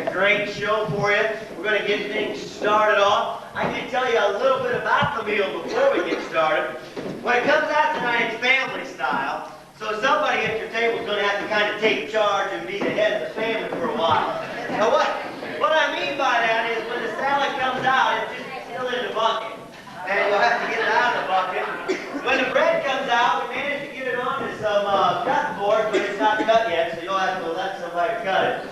a great show for you. We're going to get things started off. I can tell you a little bit about the meal before we get started. When it comes out tonight, it's family style. So somebody at your table is going to have to kind of take charge and be the head of the family for a while. Now what I mean by that is when the salad comes out, it's just still in the bucket. And you'll have to get it out of the bucket. When the bread comes out, we managed to get it onto some cutting board, but it's not cut yet, so you'll have to let somebody cut it.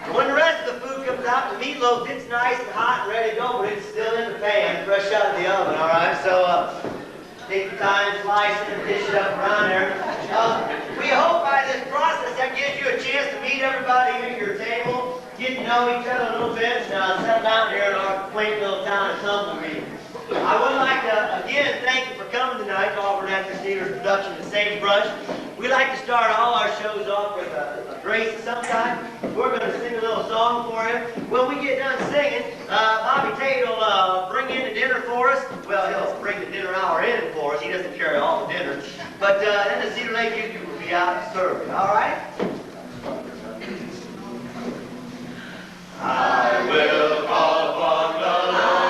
And when the rest of the food comes out, the meatloaf, it's nice and hot and ready to go, but it's still in the pan, fresh out of the oven, all right? So take your time, slice it, and dish it up around there. We hope by this process that gives you a chance to meet everybody at your table, get to know each other a little bit, and settle down here in our quaint little town of Tumbleweed. I would like to, again, thank you for coming tonight to Auburn Actors Theater's production of Sagebrush. We like to start all our shows off with a grace of some kind. We're going to sing a little song for you. When we get done singing, Bobby Tate will bring in the dinner for us. Well, he'll bring the dinner hour in for us. He doesn't carry all the dinner. But then the Cedar Lake Youth will be out to serve it. All right? I will call upon the Lord.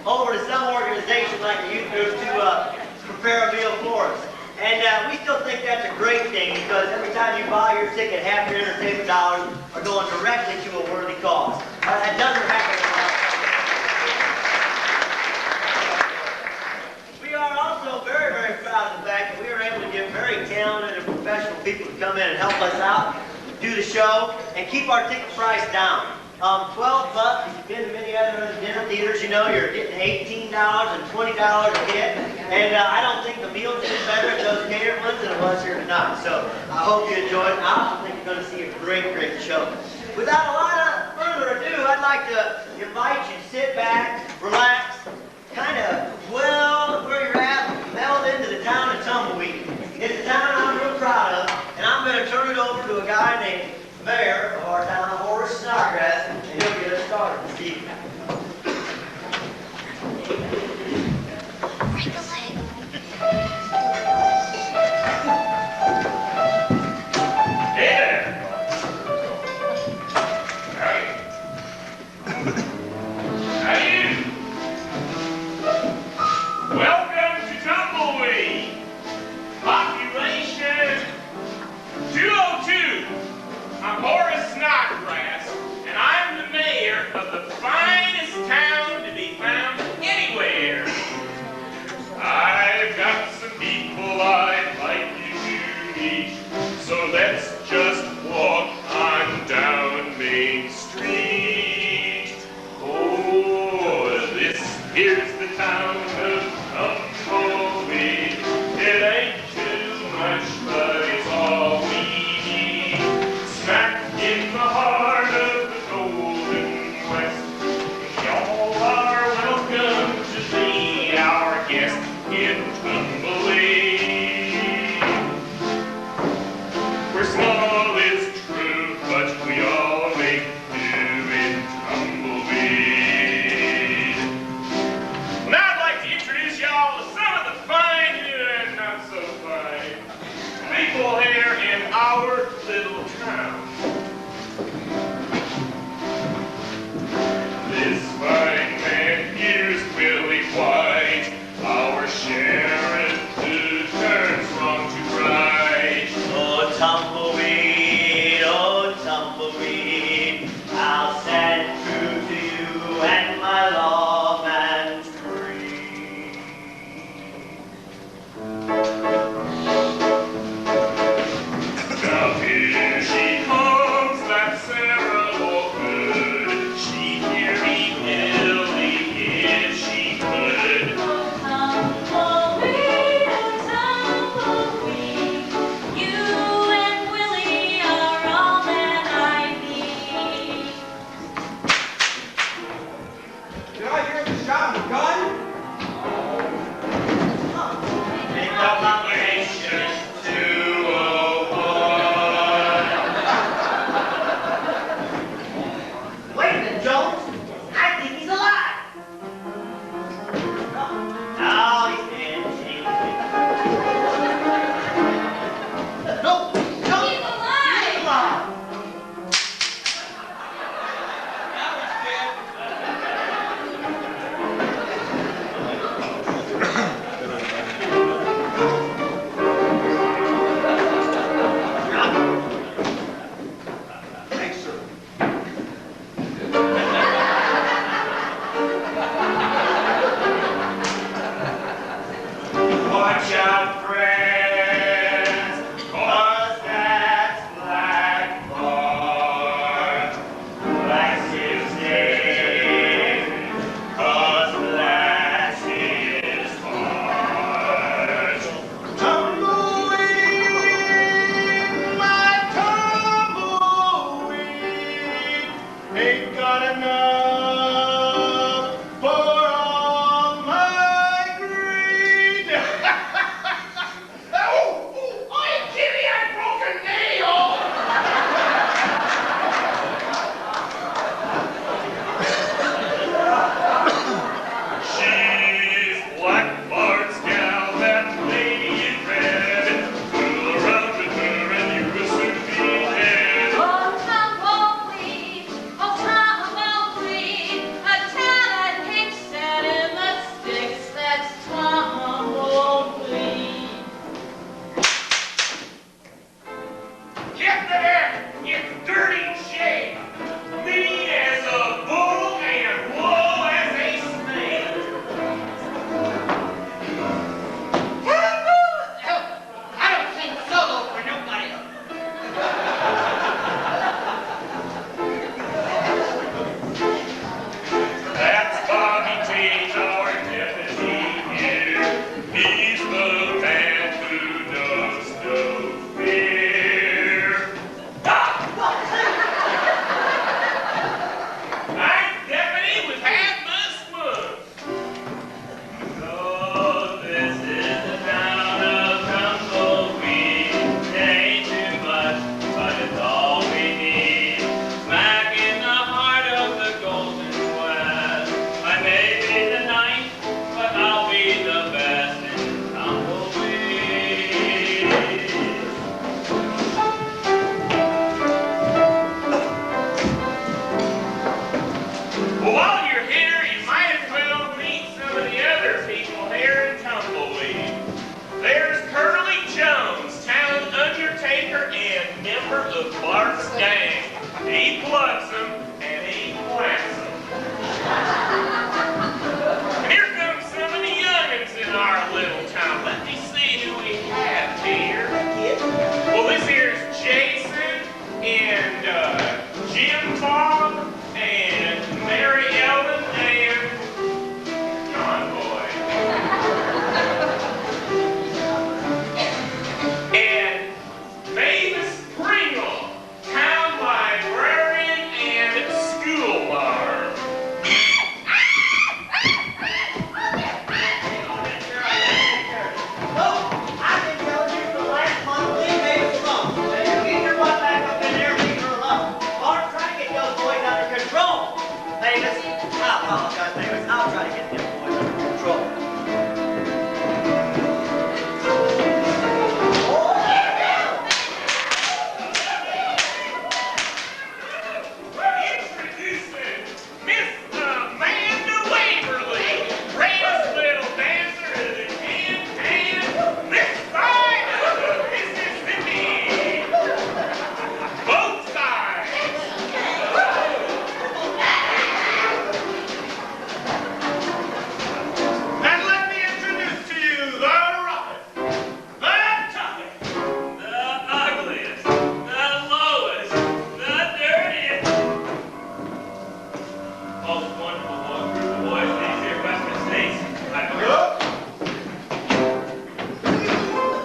Over to some organization like the youth group to prepare a meal for us. And we still think that's a great thing because every time you buy your ticket, half your entertainment dollars are going directly to a worthy cause. That doesn't happen a lot. We are also very, very proud of the fact that we are able to get very talented and professional people to come in and help us out, do the show, and keep our ticket price down. $12, if you've been to many other dinner theaters, you know you're getting $18 and $20 a hit. And I don't think the meal's any better at those catered ones than it was here tonight. So I hope you enjoyed it. I also think going to see a great, great show. Without a lot of further ado, I'd like to invite you to sit back, relax, kind of dwell where you're at, meld into the town of Tumbleweed. It's a town I'm real proud of, and I'm going to turn it over to a guy named Mayor of our town, Horace Snodgrass, and he'll get us started this evening. I'm Horace Snodgrass, and I'm the mayor of the finest town to be found anywhere. I've got some people I'd like you to meet, so let's just walk on down Main Street. Oh, this here's the town of Tumbleweed. It ain't too much, but it's all we need. Smack in the heart of the Golden West, y'all are welcome to be our guest in Tumbleweed. We're small is true, but we all make do in Tumbleweed. Now I'd like to introduce y'all to some of the fine and not so fine people here in our little town. This fine man here's Willie White, our sheriff who turns wrong to right. Oh, tumbleweed, I'll stand true to you and my lawman's creed. Now here she comes, that Sarah Lockwood. She'd marry Willie if she could. Oh, tumbleweed, you and Willie are all that I need. Did I hear the shot of a gun? Make the population 201. Wait a minute, Jones. I think he's alive. No, he's dead. No, Jones. He's alive. He's alive. Thanks, sir. Watch out, friends, 'cause that's Black Bart. Blast his name, 'cause blast his heart. Tumbleweed, my tumbleweed, ain't got enough for all my greed. Oh, Kitty, I broke a nail. She's Black Bart's gal, that lady in red. Fool around with her and you will soon be dead. Oh, tumbleweed, while you're here, you might as well meet some of the other people here in Tumbleweed. There's Curly Jones, town undertaker and member of Bart's gang. He plugs them and he whacks them. And here comes some of the young'uns in our little town. Let me see who we have here. Well, this here's Jason and Jim Bob and Mary Ellen and John Boy. And Mavis Pringle, town librarian and school marm. Oh, I've been telling you for the last month, leave Mavis alone. Now you get your butt back up in there and leave her alone. Bart, try to get those boys under control. Mavis, I apologize, Mavis. I'll try to get them boys under control. Introducing Miss Amanda Waverly, greatest little dancer of the can, this side of the Mississippi. Both sides. And let me introduce to you the roughest, the toughest, the ugliest, the lowest, the dirtiest. Most wonderful group of boys these here Western States.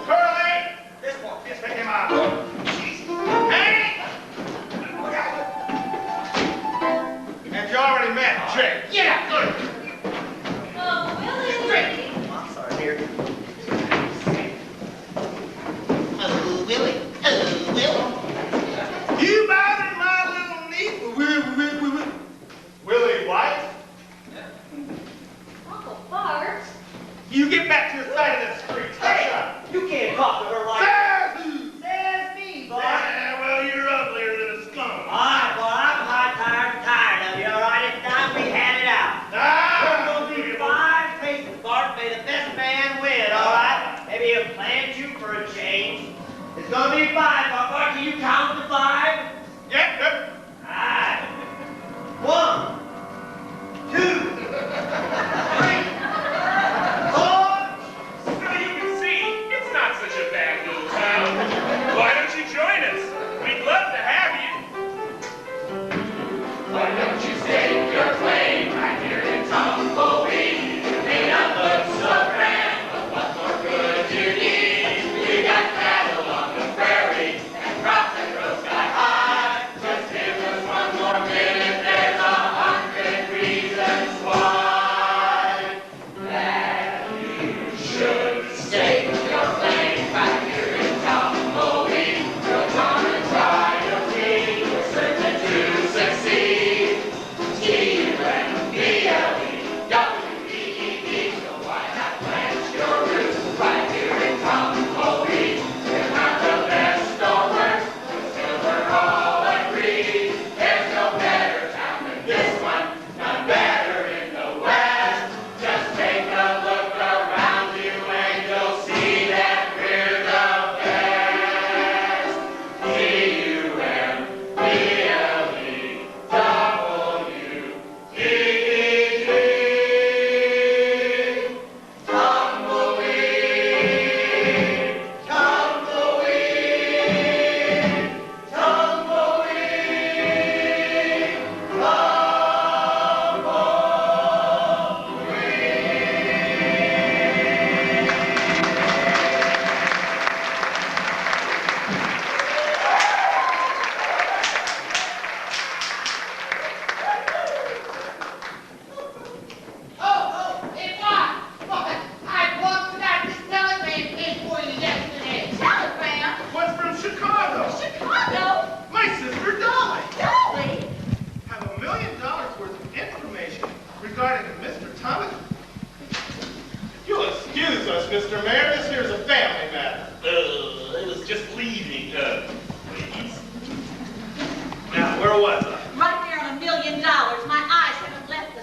Curly! This one. Just pick him up. Hey! And you already met Jake. Yeah, good. Oh, Willie. I'm sorry, dear. You bothered my little niece? Willie White? Uncle Bart. You get back to your side of the street. Hey, you can't talk to her like that. Says me, Bart. Yeah, well, you're uglier than a skunk. All right, well, I'm tired of you, all right? It's time we had it out. There's gonna be 5 faces, Bart. May the best man win, all right? Maybe he'll plant you for a change. It's gonna be 5, Bart. Can you count to 5? Yep. All right. 1, 2, 3, 4. So you can see, it's not such a bad little town. Why don't you join us? We'd love to have you. Why don't you stake your claim right here in Tumbleweed? You may not look so grand, but what more could you need? We got cattle on the prairie and crops that grow sky high. Just give us one more minute, there's 100 reasons why that you should stake your claim right here in Tumbleweed. You'll come and try your feet, you're certain to succeed. T-U-M-B-L-E-W-E-E-D. So why not plant your roots right here in Tumbleweed? We're not the best or worst, but still we're all agreed. There's no better town than this one, none better in the West. Just take a look around you and you'll see that we're the best. T-U-M-B-L-E-W-E-E-D. Tumbleweed, tumbleweed, tumbleweed, Oh, it was. But I walked without this telegram came for you yesterday. Telegram. What's from Chicago? Chicago. My sister died. Dolly. Have $1 million worth of information regarding Mr. Thomas. You'll excuse us, Mr. Mayor. This here's a family matter. It was just leaving, please. Now, where was I? Right there on $1 million. My eyes haven't left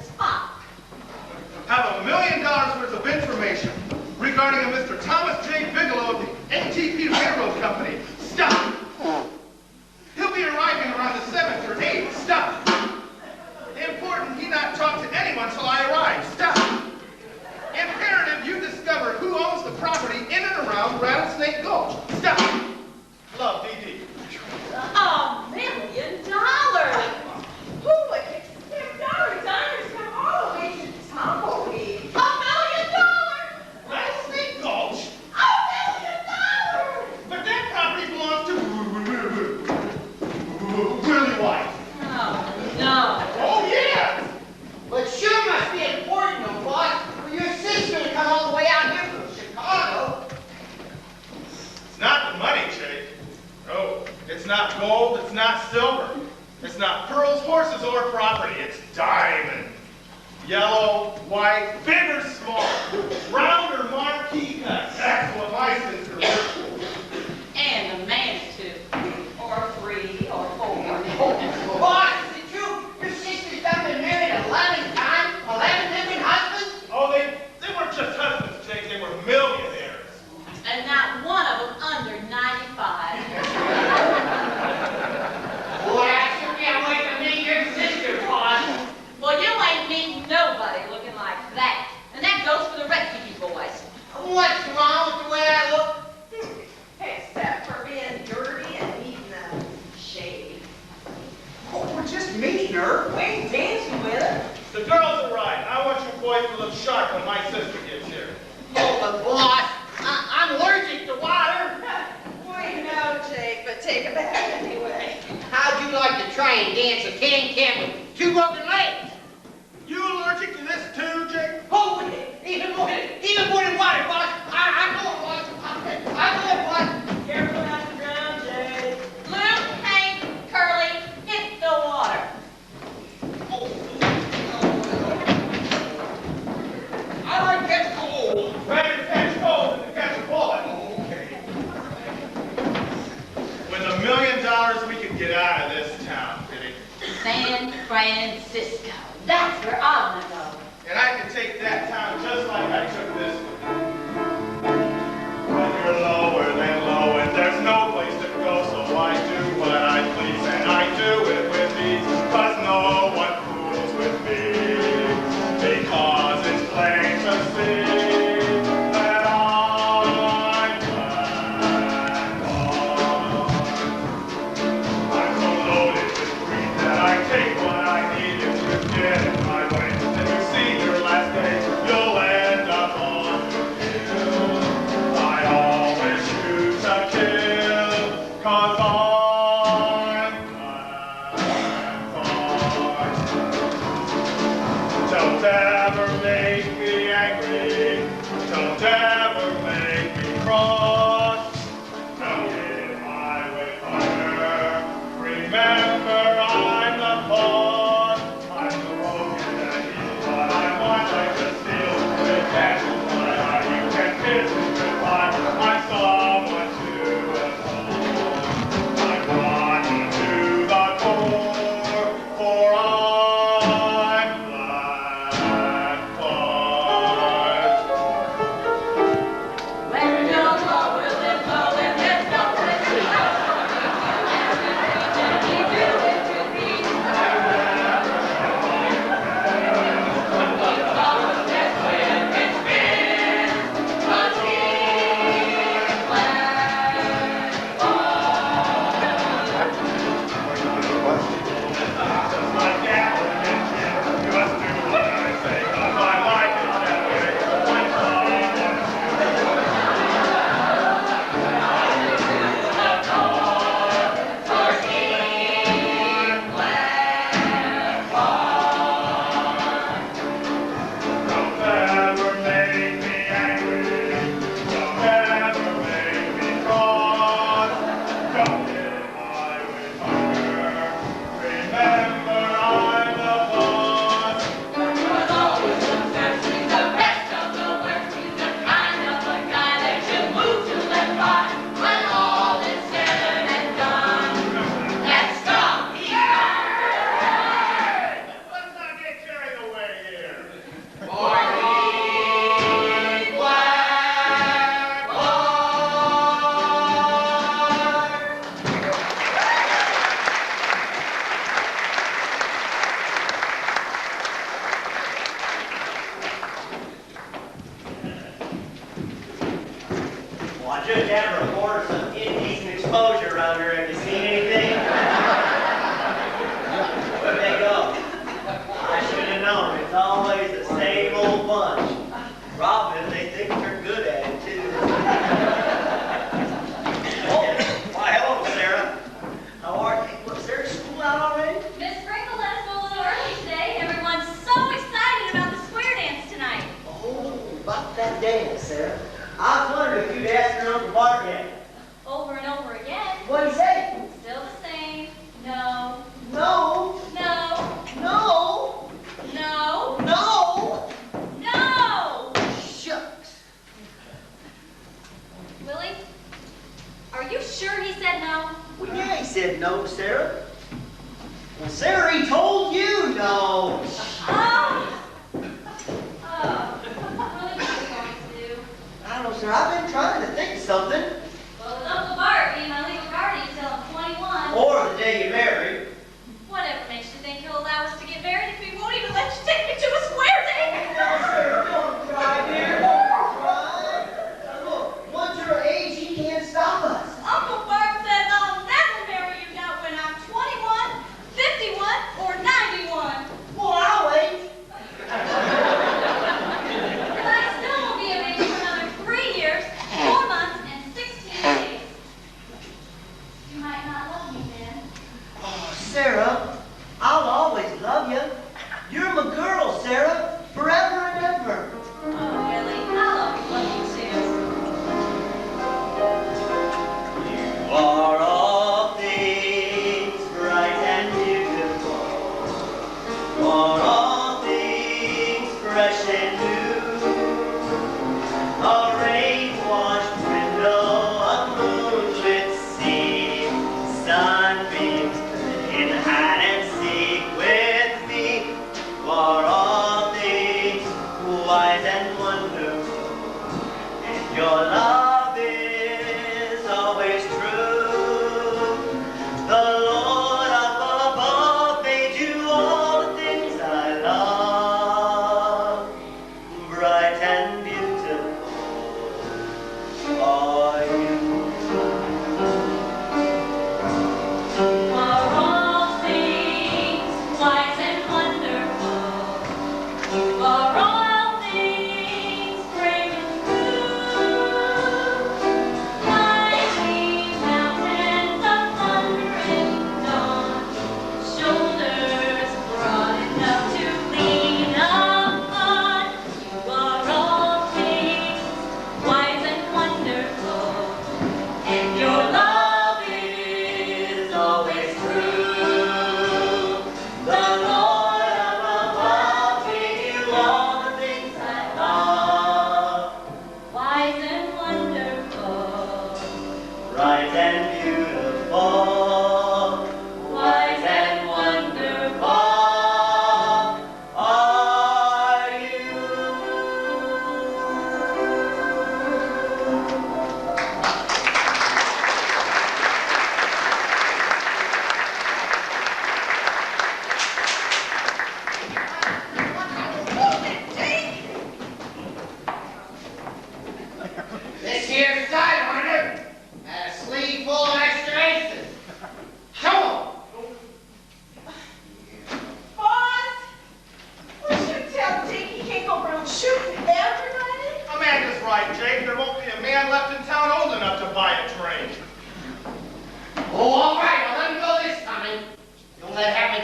Well, it sure must be important, though, boss, for your sister to come all the way out here from Chicago. It's not the money, Jake. No, it's not gold, it's not silver. It's not pearls, horses, or property. It's diamond. Yellow, white, big or small, round or marquee cuts. That's what my sister works for. And a man too. Or 3 or 4. Boss, is it true your sister's done been married 11 times? 11 different husbands? Oh, they weren't just husbands, Jake. They were millionaires. And not one of them under 95. Boy, I sure can't wait to meet your sister, boss. Well, you ain't meeting nobody looking like that. And that goes for the rest of you boys. What's wrong with the way I look? Except for being dirty and eating the shade. Oh, we're just meeting her. We ain't dancing with her. The girls are right. I want you boys to look sharp when my sister gets here. Oh, but boss, I'm allergic to water. We know, Jake, but take a bath anyway. How'd you like to try and dance a can-can with 2 broken legs? You allergic to this too, Jake? Oh, even more than water, boss. I'm going, boss. I'm going, boss. Careful not to drown, Jake. Luke, Hank, Curly, hit the water. I like that cold. Better to catch cold than to catch a bullet. Okay. With $1 million, we could get out of this town, Kitty. San Francisco. That's where I want to go. And I can take that town just like I took this one. When you're lower than low and there's no place to go, so I do what I please and I do it with ease. 'Cause no one fools with me. Because it's plain to see that I'm glad on. I'm so loaded with greed that I take what I need if you get in my way. And you see your last day, you'll end up on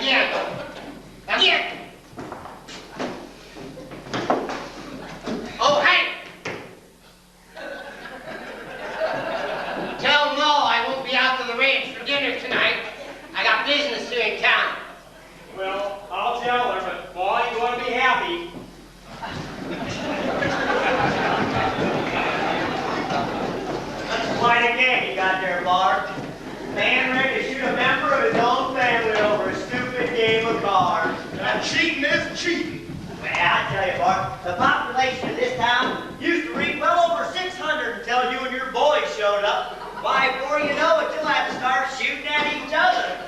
again. Again. Oh, Hank. Tell Mo I won't be out to the ranch for dinner tonight. I got business here in town. Well, I'll tell her, but boy, you ought to be happy. That's quite a game you got there, Bart. Man ready to shoot a member of his own family over a stupid game of cards. Now, cheating is cheating. Well, I tell you, Bart, the population of this town used to reach well over 600 until you and your boys showed up. Why, before you know it, you'll have to start shooting at each other.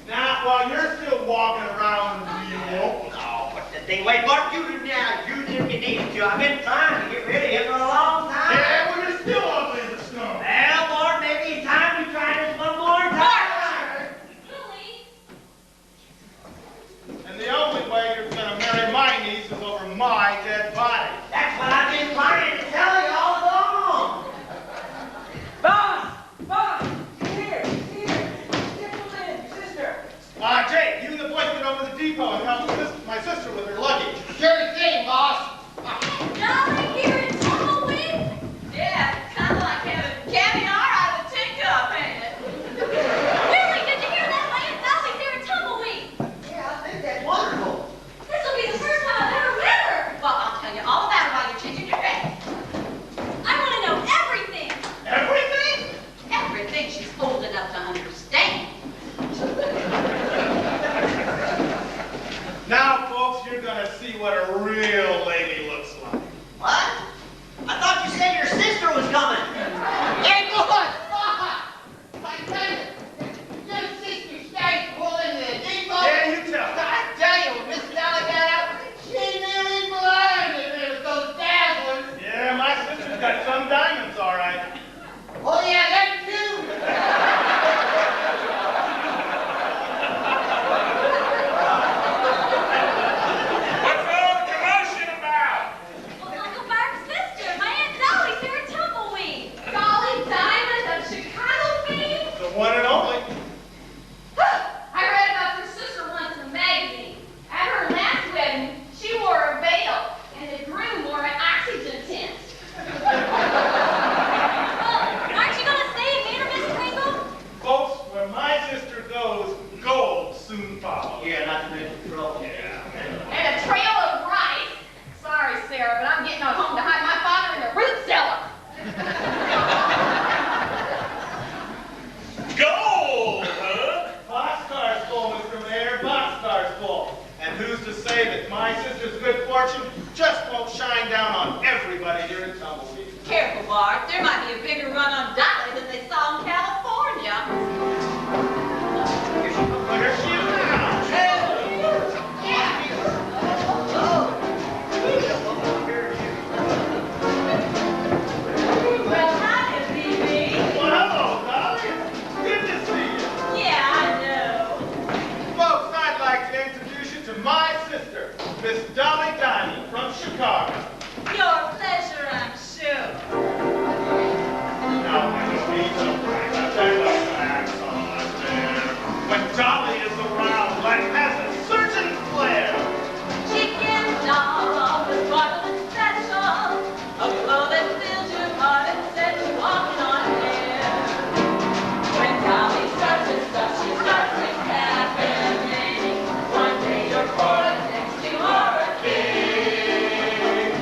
Now, while you're still walking around, you won't. Oh, but the thing, wait, Bart, you didn't need to. I've been trying to get rid of him for a long time. Yeah, well, you're still ugly as the snow. Well, Bart, maybe it's time we try this one more time. Lily! And the only way you're gonna marry my niece is over my dead body. That's what I've been trying to tell you all along. Boss! Boss! Here! Gentlemen, sister! Jake, you and the boys get over to the depot and help my sister with her luggage. Sure thing, boss. Dolly here in Tumbleweed? Yeah, kind of like having caviar out of a tin cup, ain't it? Lily, did you hear that? Lane Dolly's here in Tumbleweed. Yeah, I think that's wonderful. This will be the first time I've ever met her. Well, I'll tell you all about it while you're changing your dress. I want to know everything. Everything? Everything she's old enough to understand. Now, folks, you're gonna see what a real lady looks like. What? I thought you said your sister was coming. Hey, boss! I tell you, your sister started pulling the depot. Yeah, you tell. I tell you, when Miss Dolly got out, she nearly blinded me with those dazzlers. Yeah, my sister's got some diamonds, all right. Oh, yeah, them too. What's all the commotion about? Well, Uncle Bart's sister, my Aunt Dolly's here in Tumbleweed. Dolly Diamond of Chicago fame? The one and only. I read about your sister once in a magazine. At her last wedding, she wore a veil, and the groom wore an oxygen tent. Well, aren't you going to save me, Miss Kringle? Folks, where my sister goes, gold soon follows. Yeah, not to mention trouble. And a trail of rice. Sorry, Sarah, but I'm getting on home to hide my father in the root cellar. Gold, huh? Boxcar's full, Mr. Mayor, boxcar's full. And who's to say that my sister's good fortune just won't shine down on everybody here in Tumbleweed? Careful, Bart. There might be a bigger run on Dolly than they saw in California. Here she comes. There she is now. Well, hi, baby. Well, hello, Dolly. Good to see you. Yeah, I know. Folks, I'd like to introduce you to my sister, Miss Dolly Diamond from Chicago. Your pleasure, I'm sure. Now, be so frank, I tell you what facts on there. When Dolly is around, life has a certain flair. Chicken doll with sparkling special. A glow that fills your heart and sets you walking on air. When Dolly starts her stuff, she starts it happening. One day you're poor, next you are a king.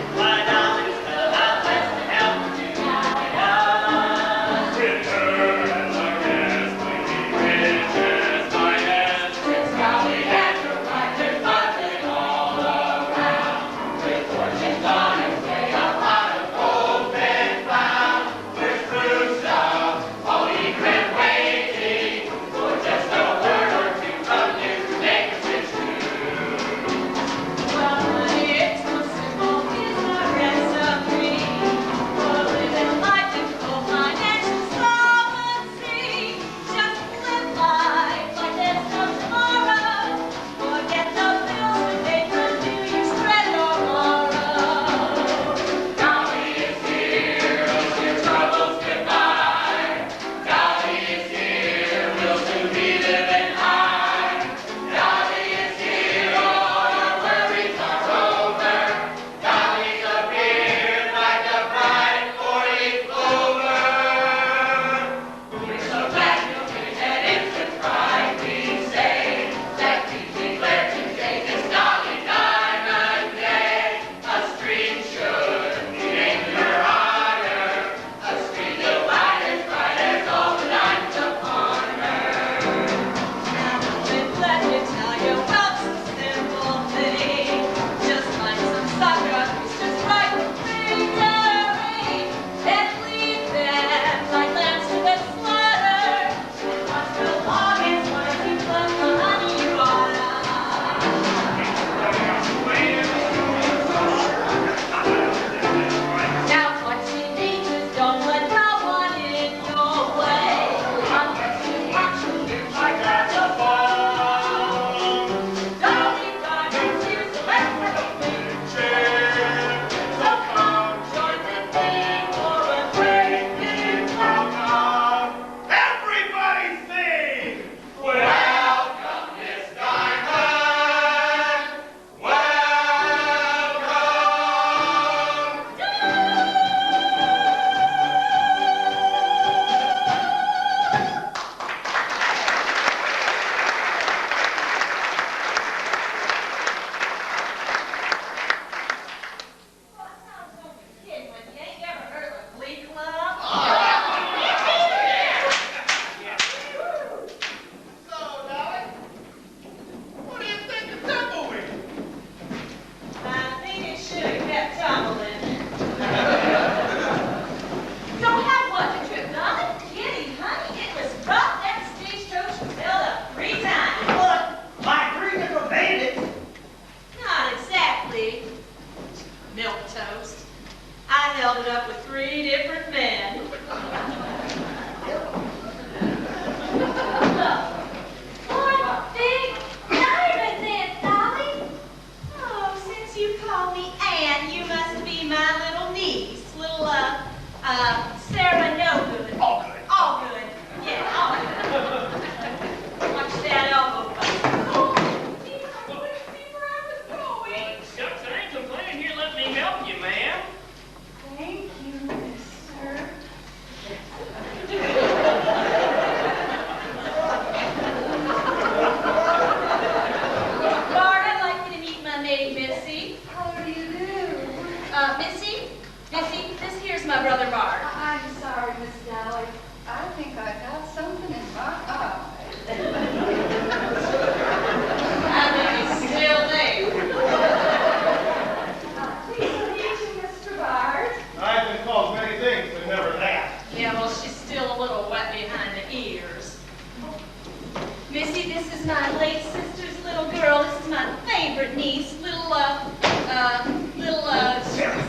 favorite niece,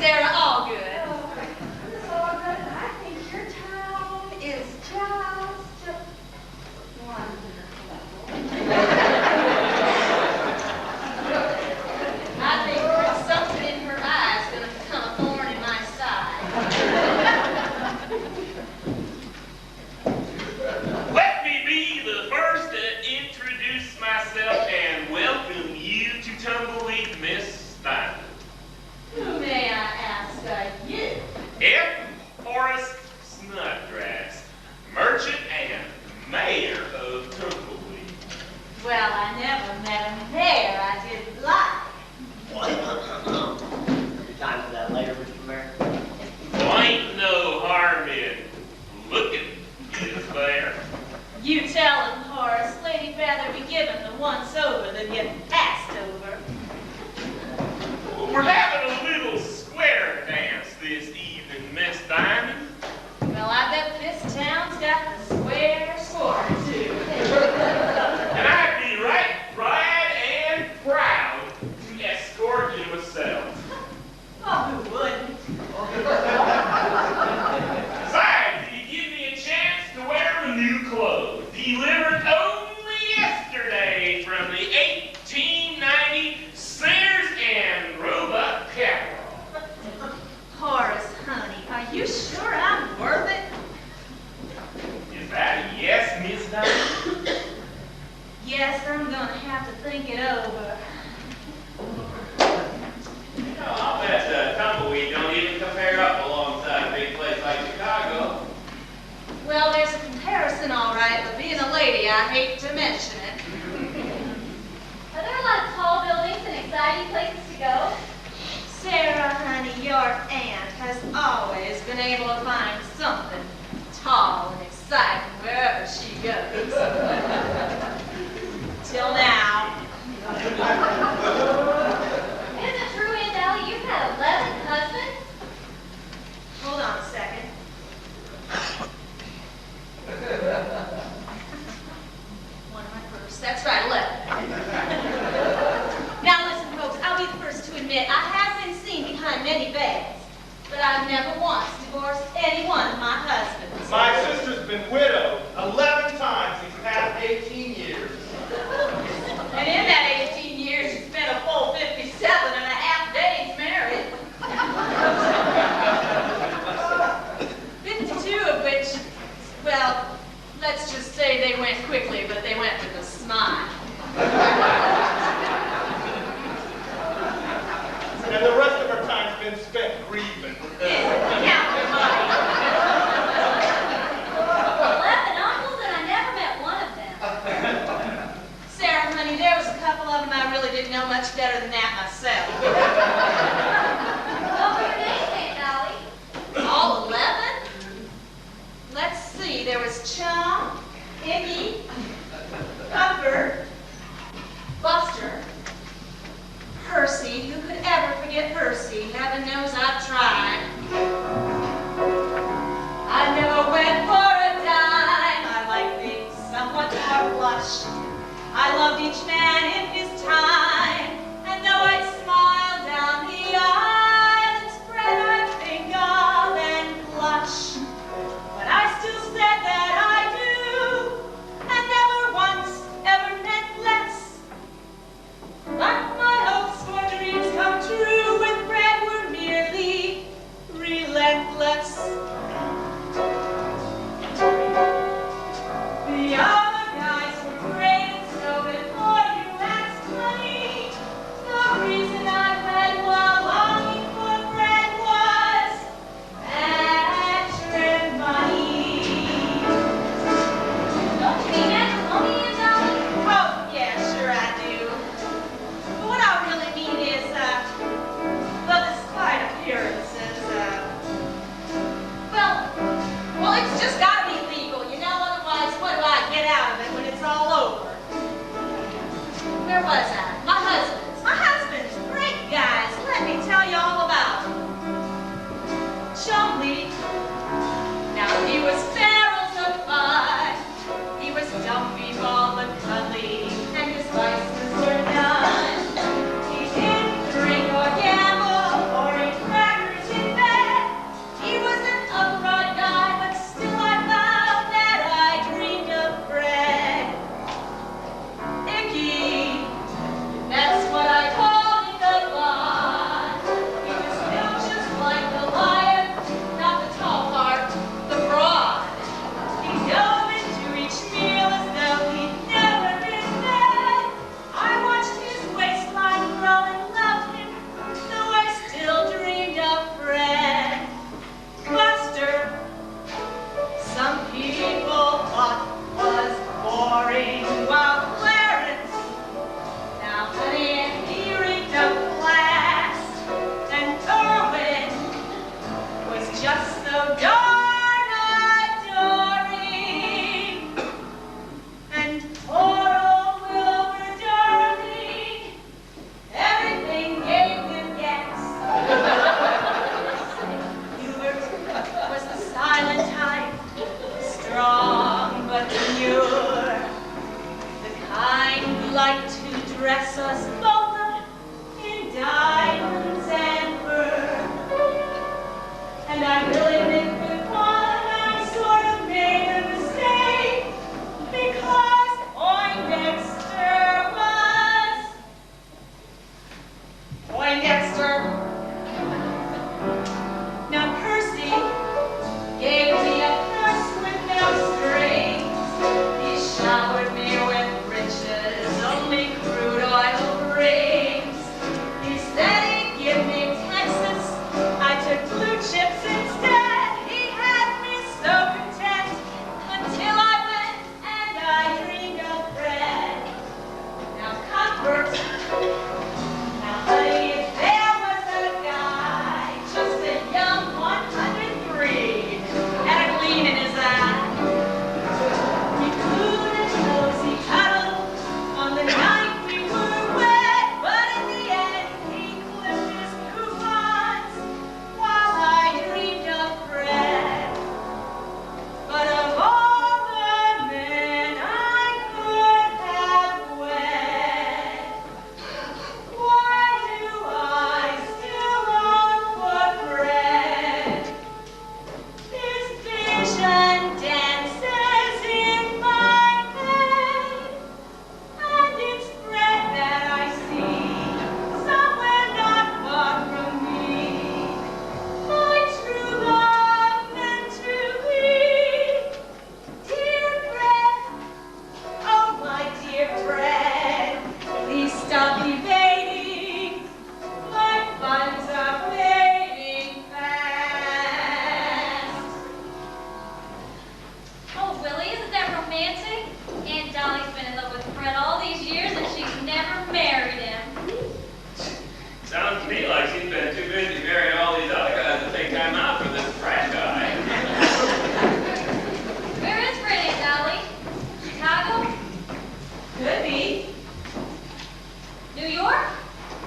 Sarah Allgood. Miss Auburn, I think your town is just wonderful. I think there's something in her eyes gonna become a thorn in my side. Let me be the first to introduce myself and welcome you to Tumbleweed, Miss Stein. Who may I ask are you? F. Horace Snodgrass, merchant and mayor of Tumbleweed. Well, I never met a mayor I didn't like. Your time for that later, Mr. Mayor. Well, ain't no harm in looking, is there? You tell him, Horace, Lady'd rather be given the once over than get passed over. Well, we're having a little square dance this evening, Miss Diamond. Well, I bet this town's got the square score, too. And I'd be right glad and proud to escort you myself. Oh, who wouldn't? Besides, you give me a chance to wear my new clothes, delivered only yesterday from the 1890 Sears and Roebuck catalog. Horace, honey, are you sure I'm worth it? Is that a yes, Miss Diamond? Yes, I'm gonna have to think it over. I'll bet Tumbleweed don't even compare up alongside a big place like Chicago. Well, there's a comparison, all right, but being a lady, I hate to mention it. Are there a lot of tall buildings and exciting places to go? Sarah, honey, your aunt has always been able to find something tall and exciting wherever she goes. Till now. Is it true, Aunt Allie, you've had 11 husbands? Hold on a second. One of my first. That's right, 11. Now listen, folks, I'll be the first to admit I have been seen behind many veils, but I've never once divorced any one of my husbands. My sister's been widowed 11 times these past 18 years. And in that 18 years, she spent a full 57 and a half days married. 52 of which, well, let's just say they went quickly, but they went with a smile. And the rest of her time's been spent grieving. Count your money. 11 uncles and I never met one of them. Sarah, honey, there was a couple of them I really didn't know much better than that myself. What were your names, Aunt Allie? All 11? Let's see, there was Chum, Iggy, Comfort, Buster, Percy. Who could ever forget Percy? Heaven knows I've tried. I never went for a dime. I like things somewhat more flush. I loved each man in his time, and though I'd smile down the aisle and spread my finger and blush, but I still said that I do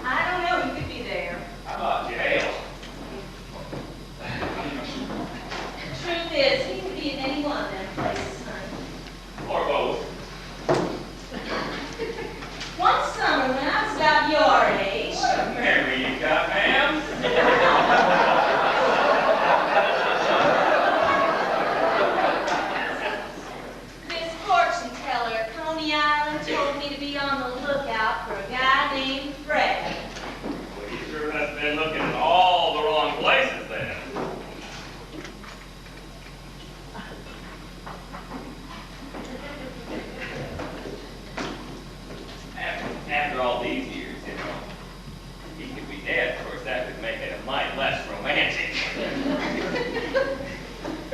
I don't know, you could be there. How about jail? Truth is, he could be in any one of them places, honey. Or both. One summer when I was about your age. What a memory you got, ma'am. This fortune teller at Coney Island told me to be on the lookout for a guy named Fred. Well, you sure have been looking in all the wrong places then. After all these years, you know, he could be dead. Of course, that would make it a mite less romantic.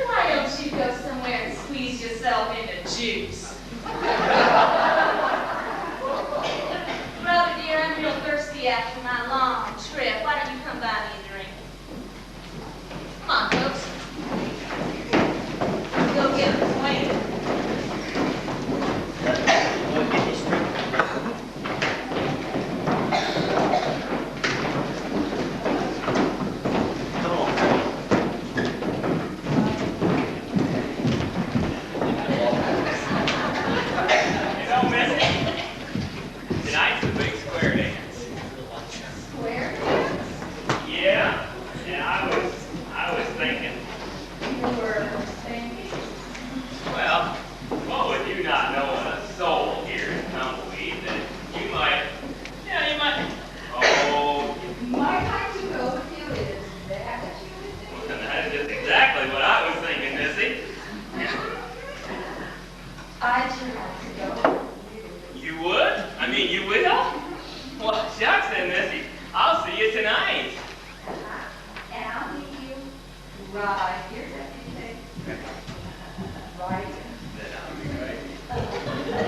Why don't you go somewhere and squeeze yourself into juice? Brother dear, I'm real thirsty after my long trip. Why don't you come buy me a drink? Come on, folks. Go get acquainted. You know, Missy, tonight's a big square dance. Square? Yeah, and I was thinking, You were thinking? well, what with you not knowing a soul here in Tumbleweed, that you might, oh, Might like to go with you. Is that what you were thinking? that is just exactly what I was thinking, Missy. I'd sure like to go. You would? I mean, you will? Well, shucks then, Missy. I'll see you tonight. And I'll meet you right here. Right here. Then I'll be right.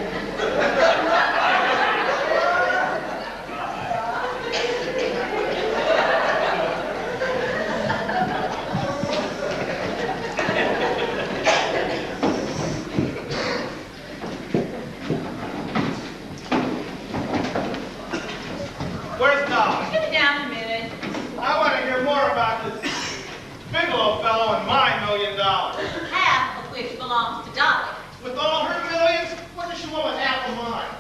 Where's Dolly? Sit down a minute. I want to hear more about this Bigelow fellow and my $1 million. Half of which belongs to Dolly. With all her millions, what does she want with half of mine?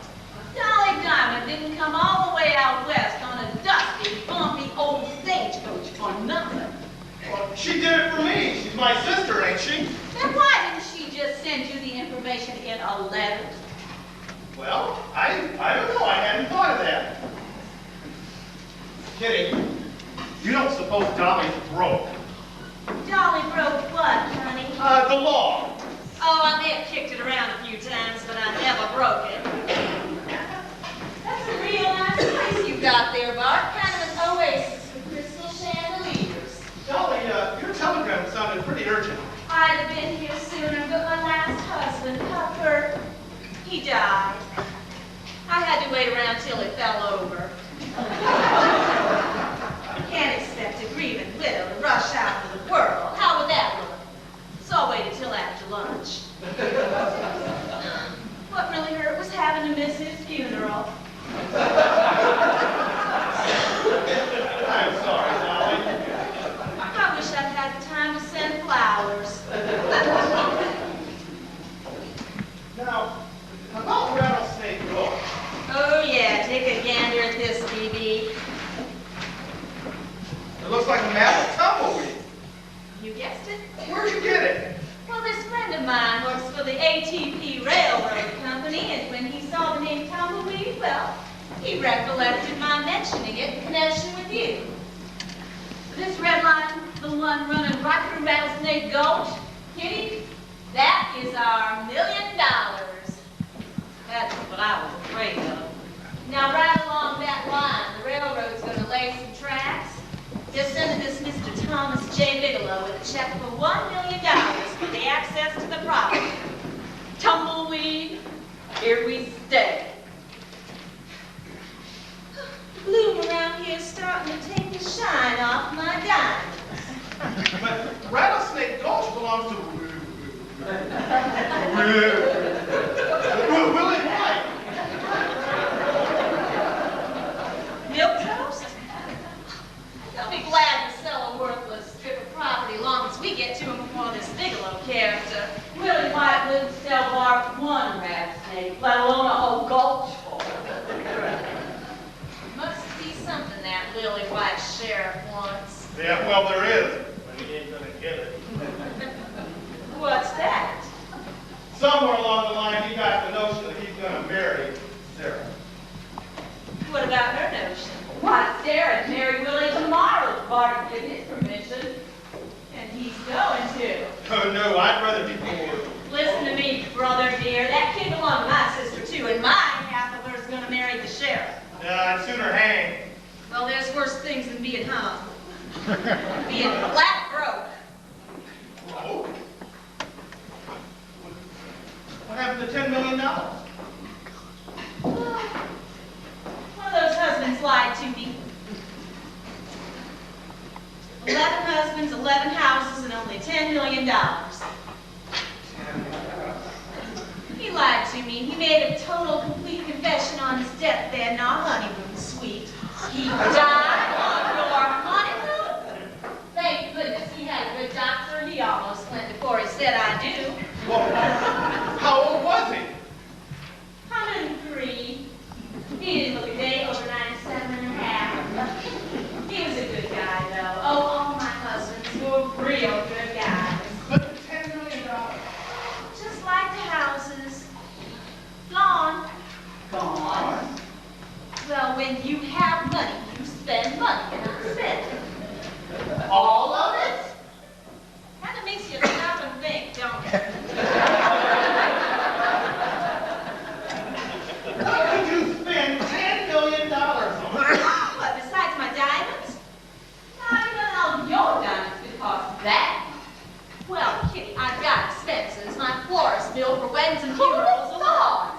Dolly Diamond didn't come all the way out west on a dusty, bumpy old stagecoach for nothing. Well, she did it for me. She's my sister, ain't she? Then why didn't she just send you the information in a letter? Well, I don't know. I hadn't thought of that. Kitty, you don't suppose Dolly's broke? Dolly broke what, honey? The law. Oh, I may have kicked it around a few times, but I never broke it. That's a real nice place you got there, Bart. Kind of an oasis with crystal chandeliers. Dolly, your telegram sounded pretty urgent. I'd have been here sooner, but my last husband, Cuthbert, he died. I had to wait around till it fell over. You can't expect a grieving widow to rush out to the world. How would that look? So I waited till after lunch. What really hurt was having to miss his funeral. I'm sorry, Dolly. I wish I'd had the time to send flowers. Now, about Rattlesnake Gulch. Oh yeah, take a gander at this, BB. It looks like a map of Tumbleweed. You guessed it. Where'd you get it? Well, this friend of mine works for the ATP Railroad Company, and when he saw the name Tumbleweed, well, he recollected my mentioning it in connection with you. This red line, the one running right through Rattlesnake Gulch, Kitty, that is our $1 million. That's what I was afraid of. Now, right along that line, the railroad's going to lay some tracks. Just send this Mr. Thomas J. Bigelow with a check for $1 million for the access to the property. Tumbleweed, here we stay. The bloom around here is starting to take the shine off my diamonds. But Rattlesnake Gulch belongs to Willie White. Milk toast? Yeah, well, there is, but he ain't gonna get it. What's that? Somewhere along the line, he got the notion that he's gonna marry Sarah. What about her notion? Why, Sarah'd marry Willie tomorrow if Bart give his permission. And he's going to. Oh, no, I'd rather be poor. Listen to me, brother dear. That kid belonged to my sister, too, and my half of her's gonna marry the sheriff. Yeah, I'd sooner hang. Well, there's worse things than being hung. Being flat broke. Oh? What happened to $10 million? One of those husbands lied to me. 11 husbands, 11 houses, and only $10 million. He lied to me. He made a total, complete confession on his deathbed, not honeymoon suite. He died on your honeymoon? Thank goodness he had a good doctor, and he almost went before he said I do. Well, how old was he? 103. He didn't look a day over 97 and a half. He was a good guy, though. Oh, all my husbands were real good guys. But the $10 million. Just like the houses. Gone. Gone. Well, when you have money, you spend money, and I spend it. All of it? Kind of makes you stop and think, don't it? What did you spend $10 million on? What, besides my diamonds? Not even all your diamonds could cost that. Well, Kitty, I've got expenses. My florist bill for weddings and funerals alone.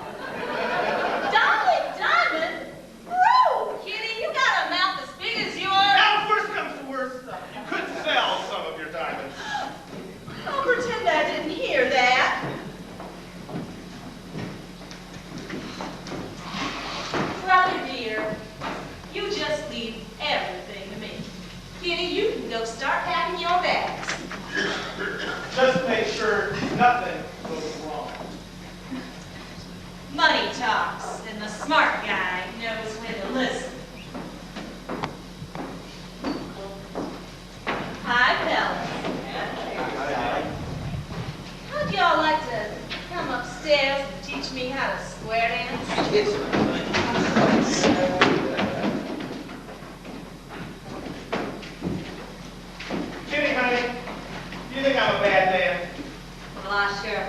Diamond? Woo! Kitty, you got a mouth as big as yours. Now, worst comes to worst, you could sell some of your diamonds. I'll pretend I didn't hear that. Brother dear, you just leave everything to me. Kitty, you can go start packing your bags. Just make sure nothing goes wrong. Money talks, and the smart guy knows when to listen. Hi, fellas. How'd y'all like to come upstairs and teach me how to square dance? Kitty, honey, do you think I'm a bad man? Well, I sure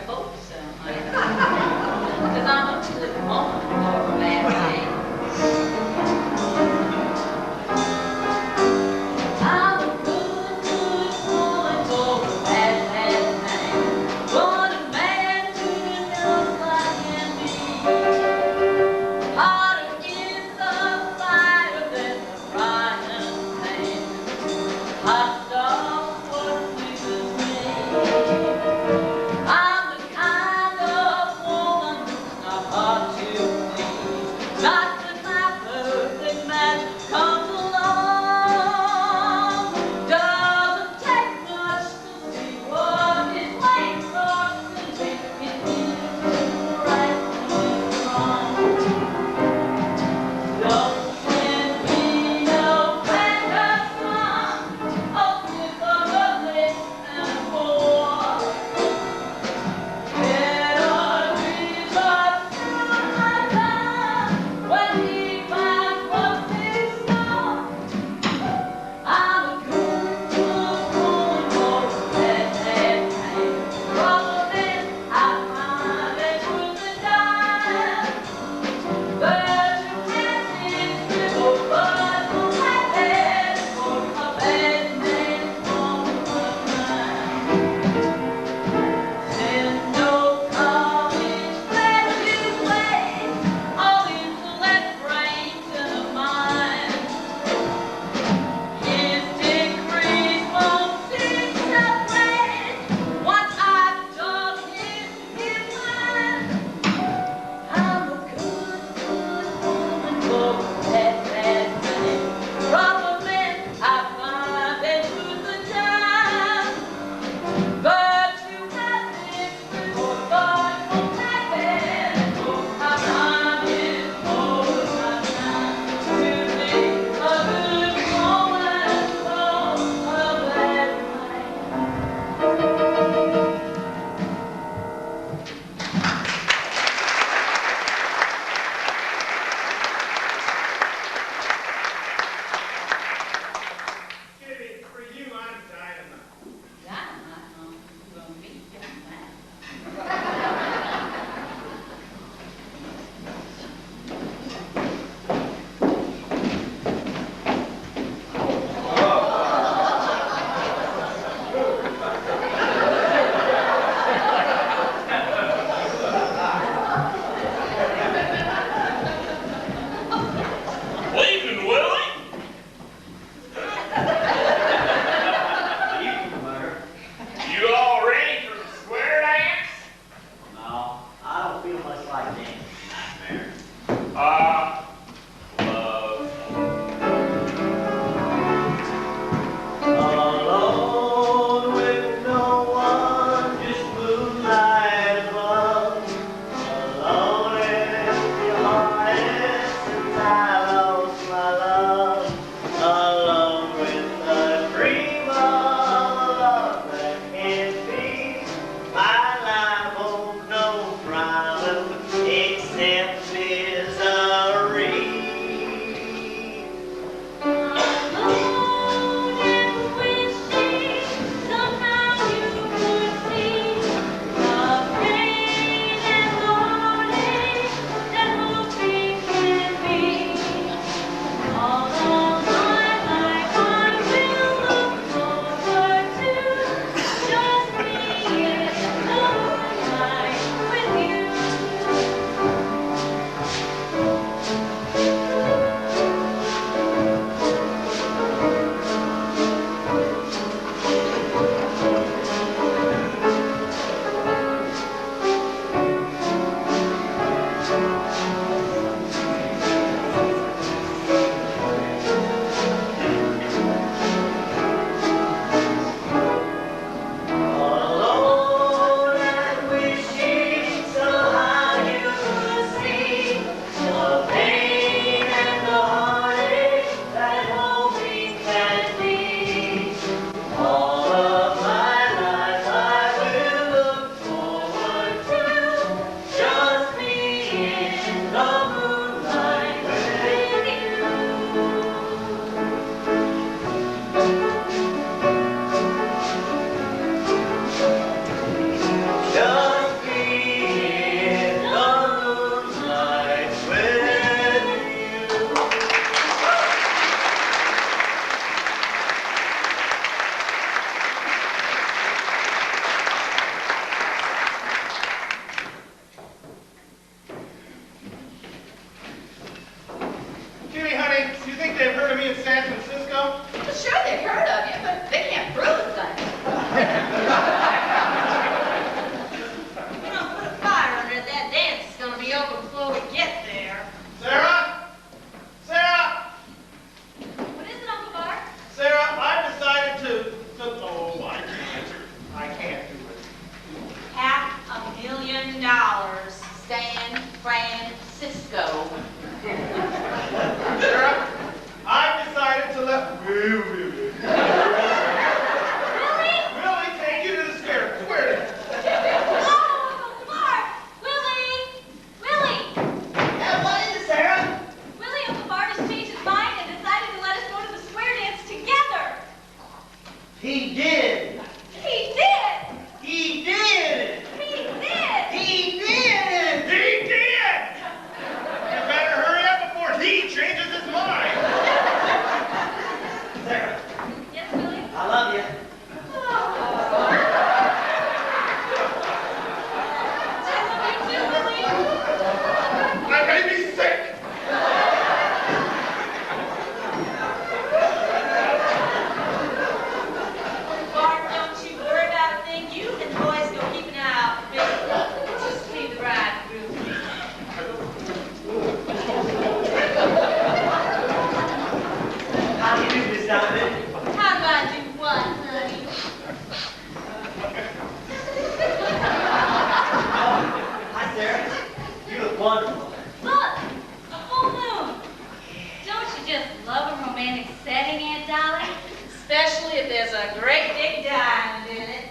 just love a romantic setting, Aunt Dolly? Especially if there's a great big diamond in it.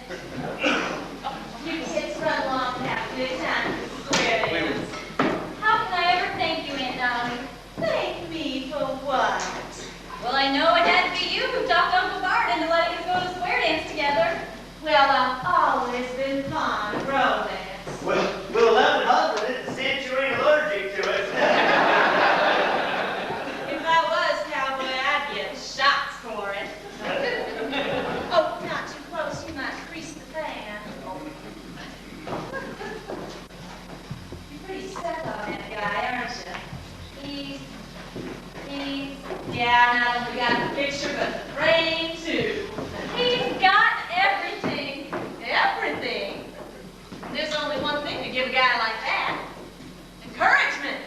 You kids run along and have a good time at the square dance. How can I ever thank you, Aunt Dolly? Thank me for what? Well, I know it had to be you who talked Uncle Bart into letting us go to the square dance together. Well, I've always been fond of romance. Well, 11 husband isn't since you ain't allergic to it. If I was cowboy, I'd get shots for it. Oh, not too close, you might crease the fan. You're pretty stuck on that guy, aren't you? He's, yeah, not only got the picture, but the frame too. He's got everything. Everything. There's only one thing to give a guy like that. Encouragement.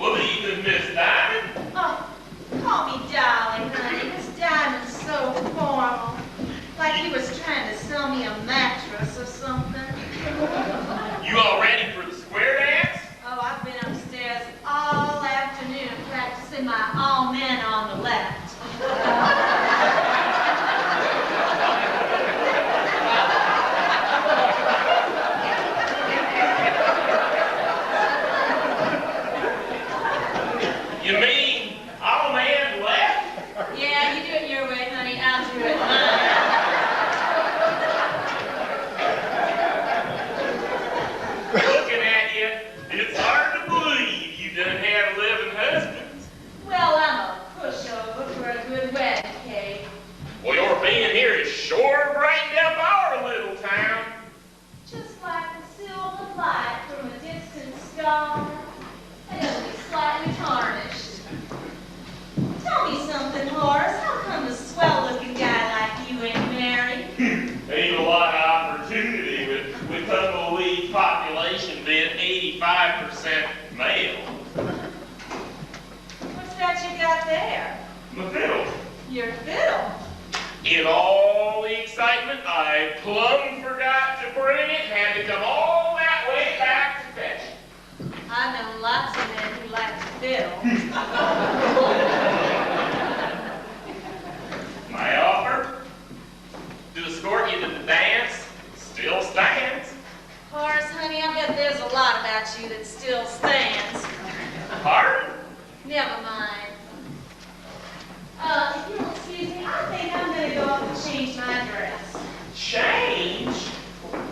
Well, even Miss Diamond. Oh, call me darling, honey. This diamond's so formal. Like he was trying to sell me a mattress or something. You all ready for the square dance? Oh, I've been upstairs all afternoon practicing my all men on the left. You mean all man left? Yeah, you do it your way, honey. I'll do it mine. Looking at you, it's hard to believe you done had 11 husbands. Well, I'm a pushover for a good wedding cake. Well, your being here has sure brightened up our little town. Just like the silver light from a distant star, and only slightly tarnished. Tell me something, Horace. How come a swell-looking guy like you ain't married? Ain't a lot of opportunity with tumbleweed population being 85% male. What's that you got there? My fiddle. Your fiddle. In all the excitement, I plumb forgot to bring it. Had to come all that way back to fetch it. I know lots of men who like to fiddle. My offer to escort you to the dance still stands. Horace, honey, I bet there's a lot about you that still stands. Pardon? Never mind. If you'll excuse me, I think I'm going to go up and change my dress. Change?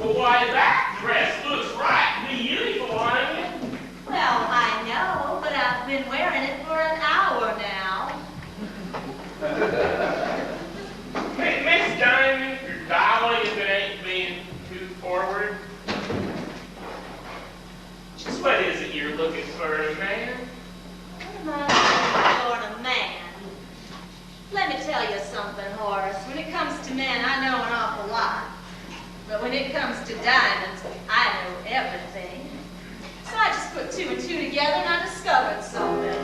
Well, why, that dress looks right beautiful on you. Well, I know, but I've been wearing it for an hour now. Miss Diamond, or Dolly, if it ain't being too forward. Just what is it you're looking for in a man? What am I looking for in a man? Let me tell you something, Horace. When it comes to men, I know an awful lot. But when it comes to diamonds, I know everything. So I just put two and two together and I discovered something.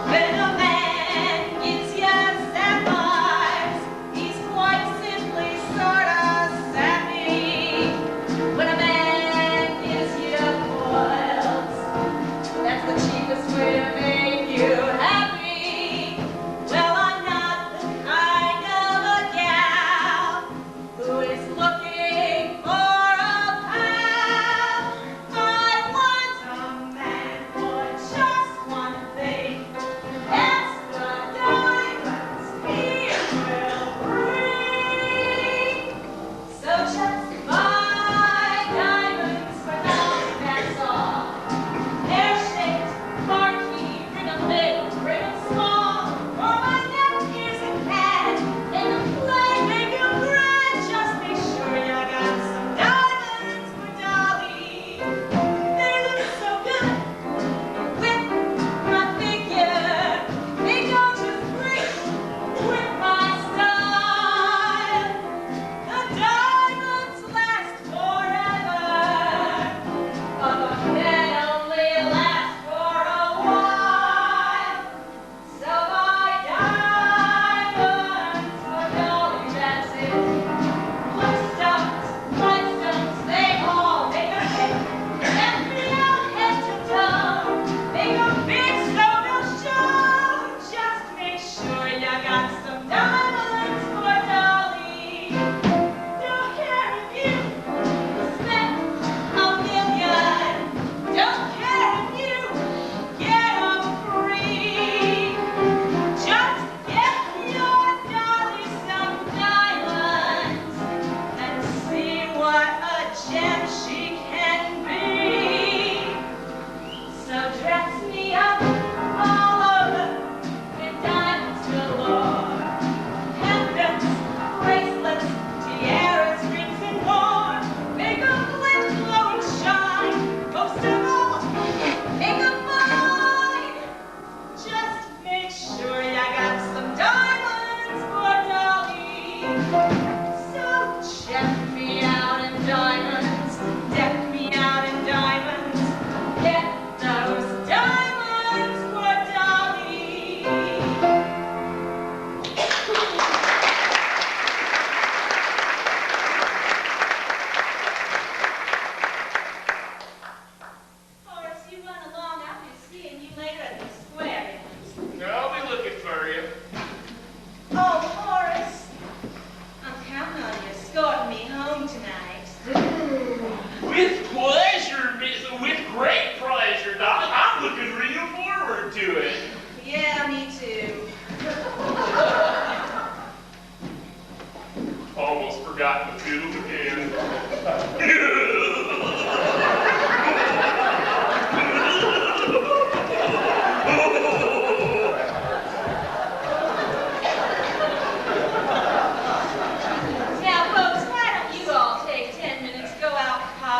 When a man gives you sapphires, he's quite simply sort of sappy. When a man gives you coils, that's the cheapest way to make you happy. Well, I'm not the kind of a gal who is looking for a pal. I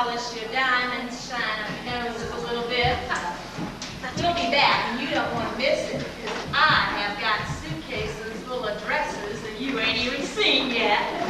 polish your diamonds, shine up your noses a little bit. We'll be back, and you don't want to miss it, because I have got suitcases full of dresses that you ain't even seen yet.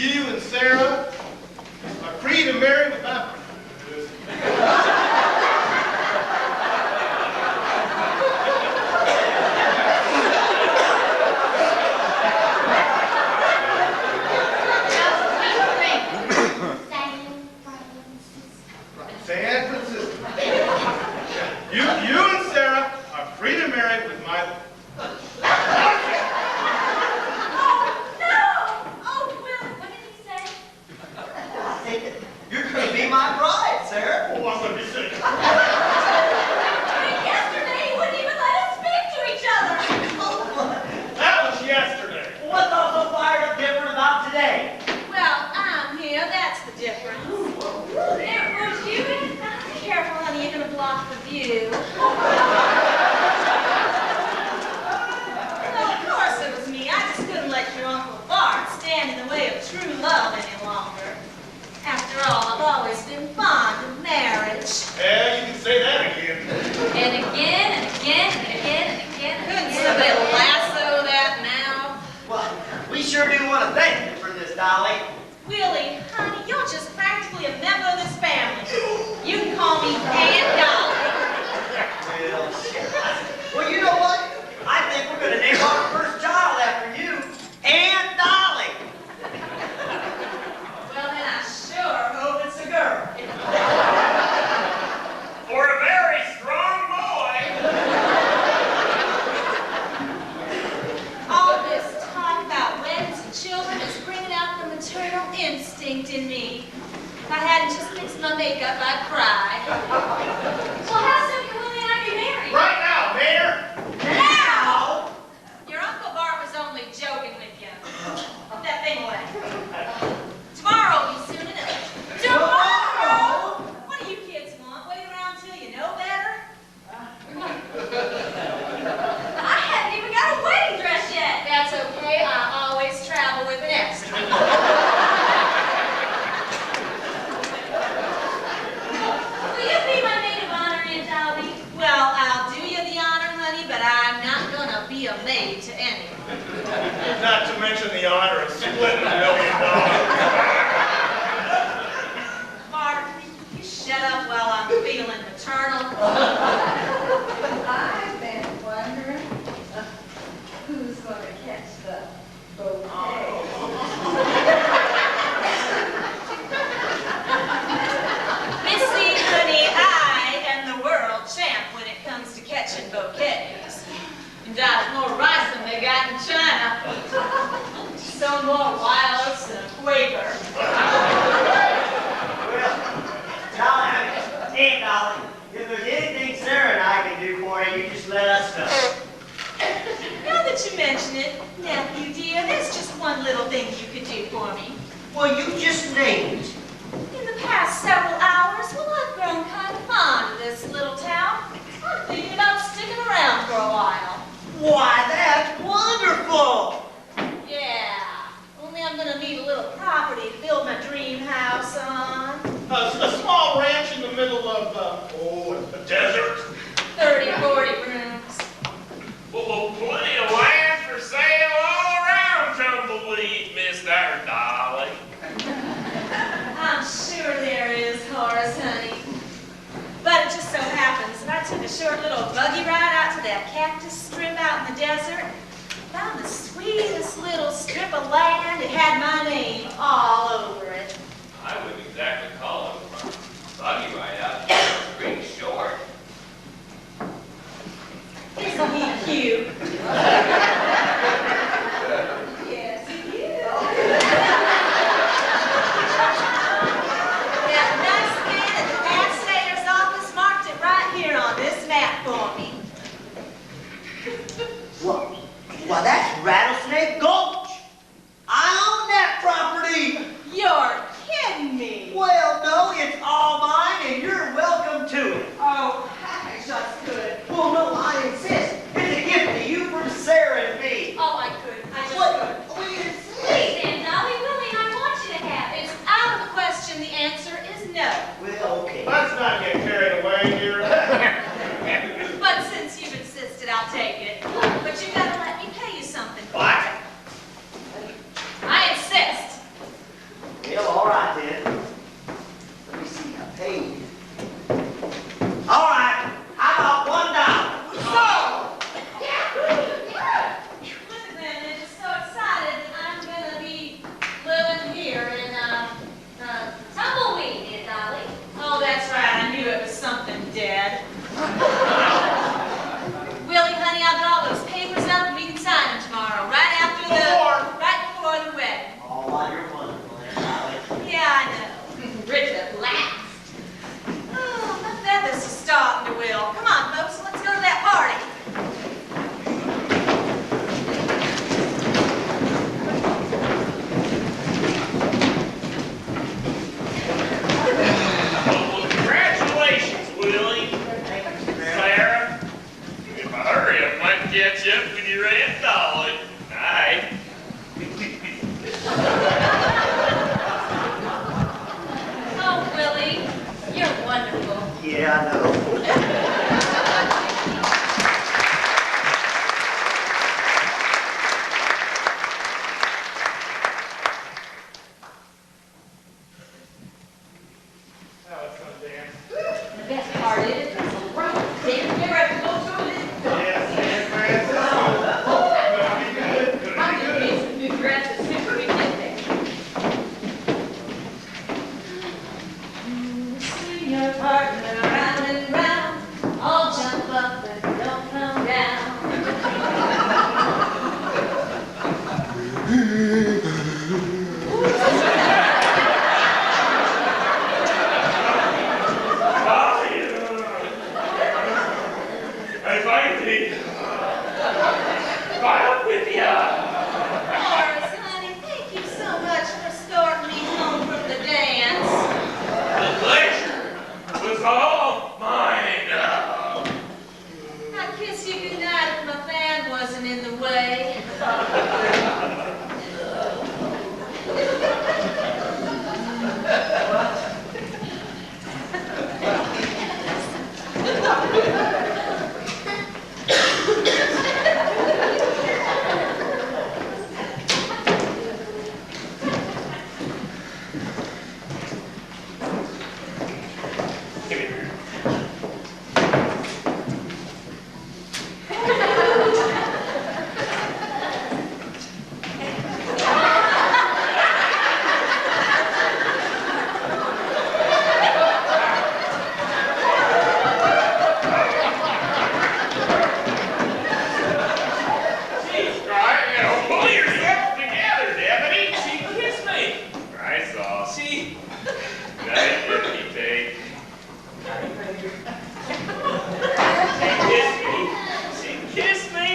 you and Sarah are free to marry without... San Francisco. You and Sarah are free to marry with my... You're going to be my bride, Sarah. Oh, I'm going to be sick. Yesterday, he wouldn't even let us speak to each other. That was yesterday. What's all so fired up different about today? Well, I'm here, that's the difference. There was you in. Be careful, honey, you're gonna block the view. Well, of course it was me. I just couldn't let your Uncle Bart stand in the way of true love any longer. After all, I've always been fond of marriage. Yeah, you can say that again. And again, and again, and again, and again, and Couldn't again. somebody lasso that now? Well, we sure do want to thank you for this, Dolly. Willie, honey, you're just practically a member of this family. You can call me Aunt Dolly. Well, shit. Well, you know what? I think we're going to name our first child after you, Aunt Dolly. Well, then I sure hope it's a girl. For a very strong boy. All this talk about weddings and children is bringing out the maternal instinct in me. If I hadn't just fixed my makeup, I'd cry. Well, how soon can Willie and I be married? Right now, Mayor. Now! Your Uncle Bart was only joking with you. Put that thing away. Tomorrow will be soon enough. Tomorrow? What do you kids want? Wait around till you know better? I haven't even got a wedding dress yet. That's okay. I always travel with an extra. Will you be my maid of honor, Aunt Dolly? Well, I'll do you the honor, honey, but I'm not gonna be a maid to anyone. Not to mention the honor of splitting $1 million. Bart, you shut up while I'm feeling maternal. I've been wondering who's going to catch the bouquet. Missy, honey, I am the world champ when it comes to catching bouquets. And that's more rice than they got in China. So more wild oats than a Quaker. Well, Dolly, Aunt Dolly, if there's anything Sarah and I can do for you, you just let us know. Now that you mention it, nephew dear, there's just one little thing you could do for me. Well, you just named it. In the past several hours, well, I've grown kind of fond of this little town. I'm thinking about sticking around for a while. Why, that's wonderful! Yeah, only I'm gonna need a little property to build my dream house on. A small ranch in the middle of, a desert. 30, 40 rooms. Well, plenty of land for sale all around Tumbleweed, Mr. Dolly. I'm sure there is, Horace, honey. But it just so happens that I took a short little buggy ride out to that cactus strip out in the desert. Found the sweetest little strip of land. It had my name all over it. I wouldn't exactly call it a buggy ride out here. It's pretty short. Isn't he cute? Yes, he is. That nice man at the administrator's office marked it right here on this map for me. Why, that's Rattlesnake Gulch. I own that property. You're kidding me. Well, no, it's all mine, and you're welcome to it. Oh, I just couldn't. Well, no, I insist. It's a gift to you from Sarah and me. Oh, I couldn't. I just What? couldn't. We insist. Please, Aunt Dolly, Willie and I want you to have it. It's out of the question. The answer is no. Well, okay. Let's not get carried away here. But since you've insisted, I'll take it. But you gotta let me pay you something. What? I insist. with ya. Horace, honey, thank you so much for escorting me home from the dance. The pleasure was all mine. I'd kiss you goodnight if my fan wasn't in the way. Pull yourself together, Deputy. She kissed me. I saw. She... Night, Deputy Tate. She kissed me.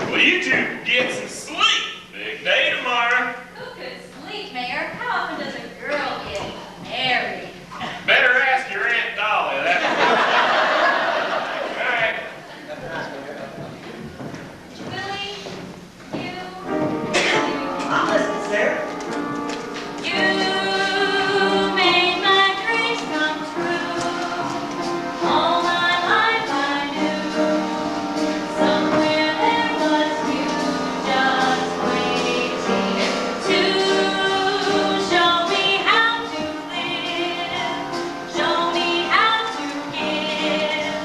Well, you two get some sleep. Big day tomorrow. Who could sleep, Mayor? How often does a girl get married? Better ask your Aunt Dolly. That's all right. Willie, you I'm listening, Sarah. made my dreams come true. All my life I knew somewhere there was you just waiting to show me how to live, show me how to give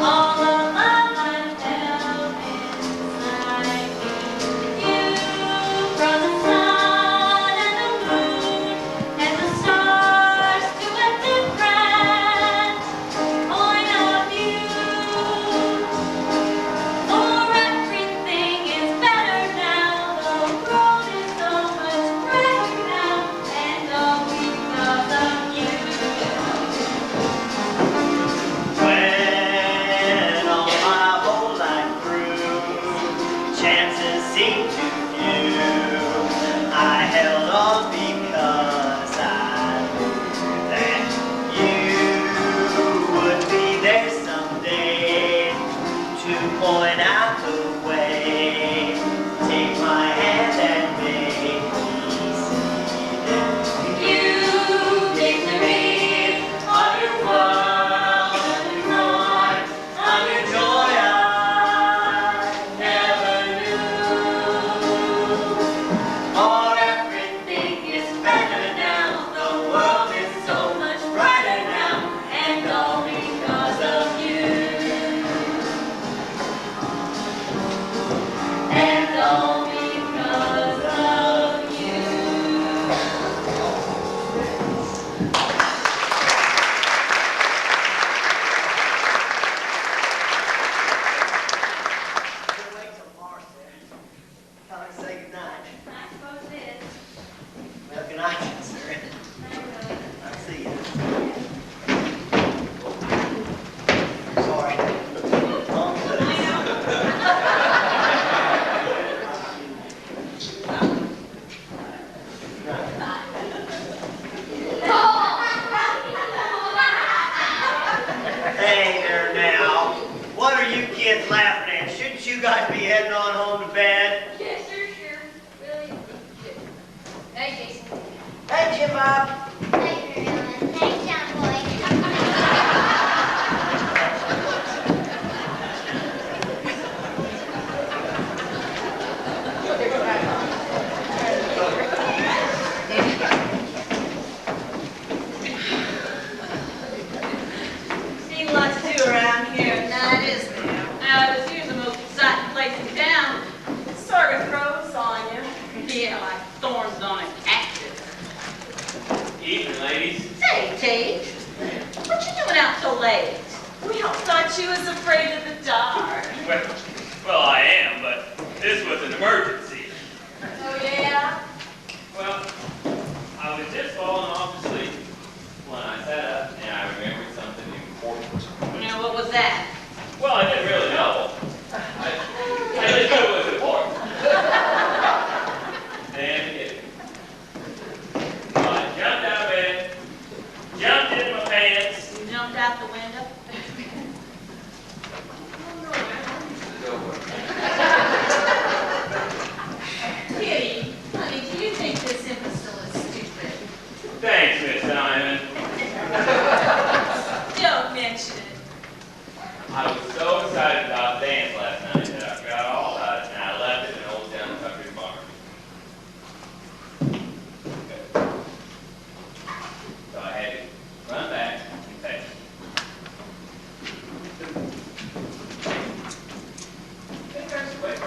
all the love I felt inside me. You brought the sun and the moon and the stars to a different point of view. For everything is better now. The world is so much brighter now, and all because of you. When all my whole life through chances seem too few, I held on because I knew that you would be there someday to point out the way. Take my hand and make me see that You victory of your world, of your joy, of your joy I never knew. For everything is better now. The world is so much brighter now, and all because of you. And all because of you. We'll wait till tomorrow, Sarah. Time to say goodnight. I suppose it is. Well, good night, Sarah. I'll see you. Sorry. Long Hey there now. What are you kids laughing at? Shouldn't you guys be heading on home to bed? Yes, sure. Really? Hey, Jason. Hey, Jim Bob. Thanks, John Boy. Ain't a lot to do around here at night, is there? This here's the most exciting place in town. It sort of grows on you. Yeah, like thorns on a cactus. Evening, ladies. Say, Tate, what you doing out so late? We all thought you was afraid of the dark. Well, I am, but this was an emergency. Oh, yeah? Well, I was just falling off to sleep when I sat up and I remembered something important. Now, what was that? Well, I didn't really know.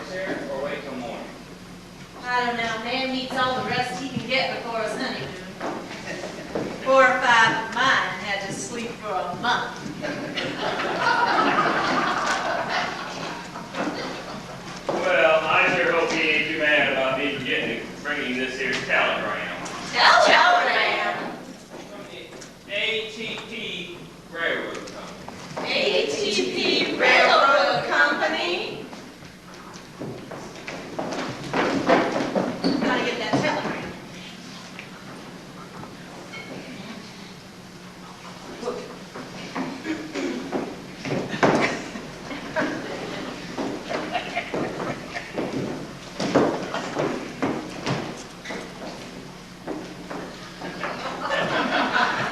sir, or wait till morning? I don't know. Man needs all the rest he can get before his honeymoon. 4 or 5 of mine had to sleep for a month. Well, I sure hope he ain't too mad about me forgetting to bring this here telegram. Telegram. From the ATP Railroad Company. ATP Railroad Company. Gotta get that telegram.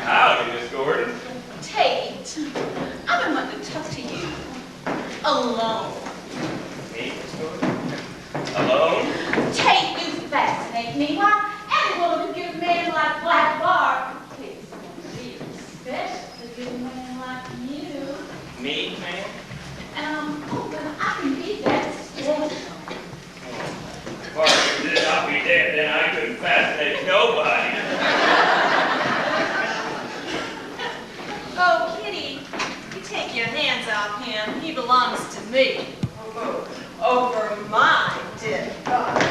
Howdy, Miss Gordon. Tate, I've been wanting to talk to you alone. Me, Miss Gordon? Alone? Tate, you fascinate me. Why, any woman could get a man like Black Bar. It's real special to get a man like you. Me, ma'am? And I'm hoping I can be that special. If this, I'll be dead, then I couldn't fascinate nobody. Oh, Kitty, you take your hands off him. He belongs to me. Over my dead body.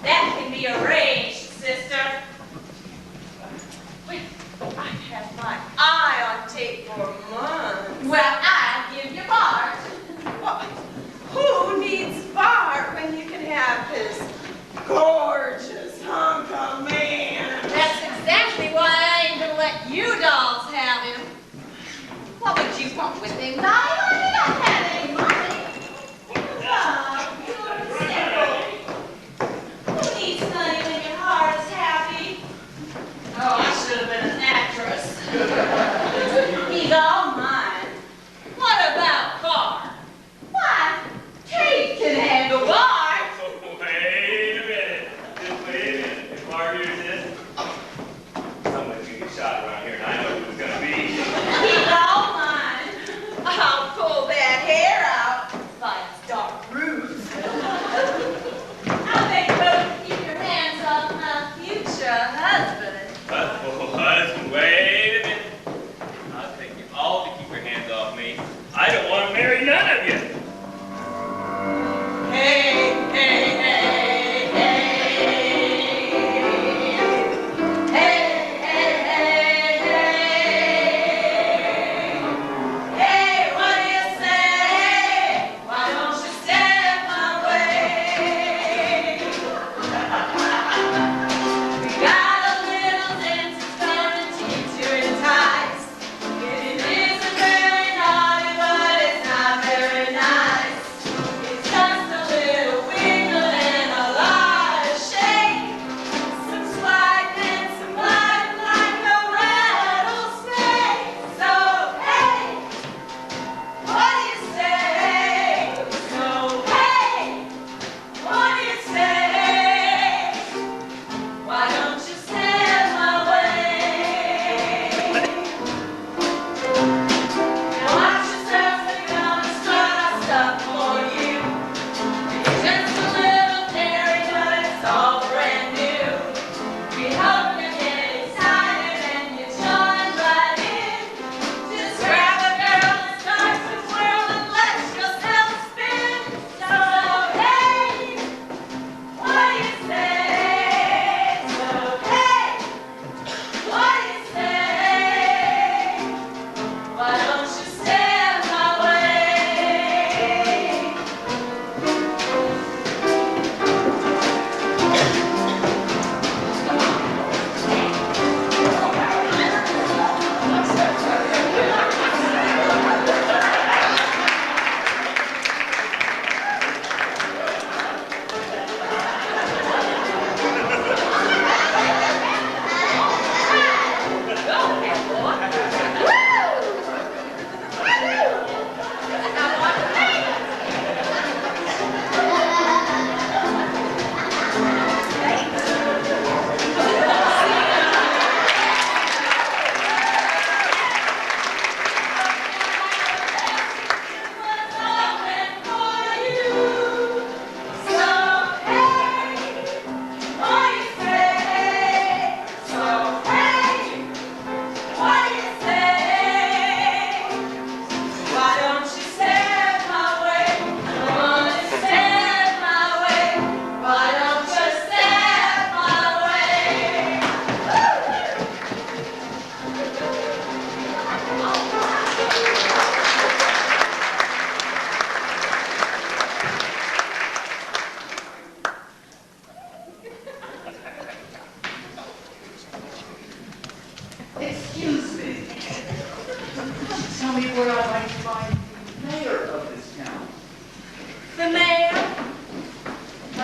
That can be arranged, sister. Wait, I've had my eye on Tate for months. Well, I give you Bart. What? Who needs Bart when you can have this gorgeous hunk of man? That's exactly why I ain't gonna let you dolls have him. What would you want with him, Dolly? I don't have any money.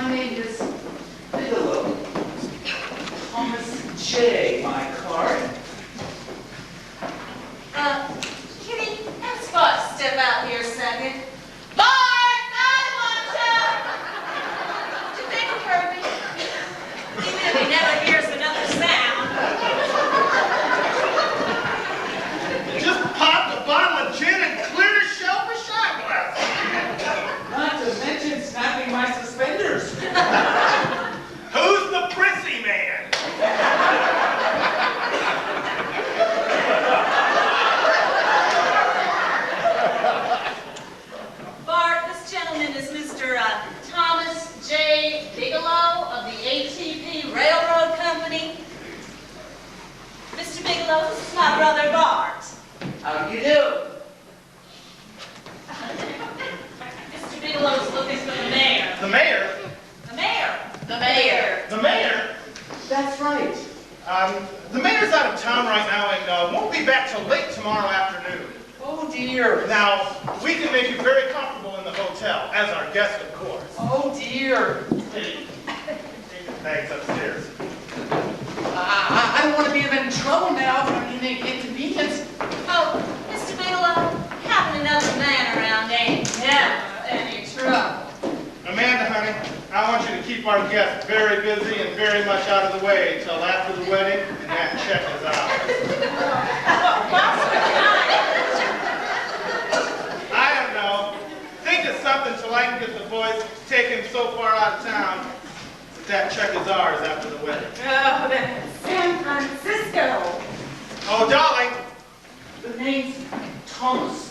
My name is Bigelow. Thomas J. My card. Kitty, have Spot step out here a second. Bart, I want you! Did you think you heard me? Even if he never hears another sound. Just popped a bottle of gin and cleared a shelf of shot glasses. Not to mention snapping my suspenders. Who's the prissy man? Bart, this gentleman is Mr. Thomas J. Bigelow of the ATP Railroad Company. Mr. Bigelow, this is my brother Bart. How do you do? Mr. Bigelow's looking for the mayor. The mayor? The mayor. The mayor. The mayor? That's right. The mayor's out of town right now and won't be back till late tomorrow afternoon. Oh dear. Now, we can make you very comfortable in the hotel, as our guest, of course. Oh dear. Take your bags upstairs. I don't want to be of any trouble now for any inconvenience. Oh, Mr. Bigelow, having another man around ain't never any trouble. Amanda, honey, I want you to keep our guest very busy and very much out of the way until after the wedding and that check is out. I don't know. Think of something till I can get the boys to take him so far out of town that check is ours after the wedding. Oh, that's San Francisco. Oh, darling. The name's Thomas.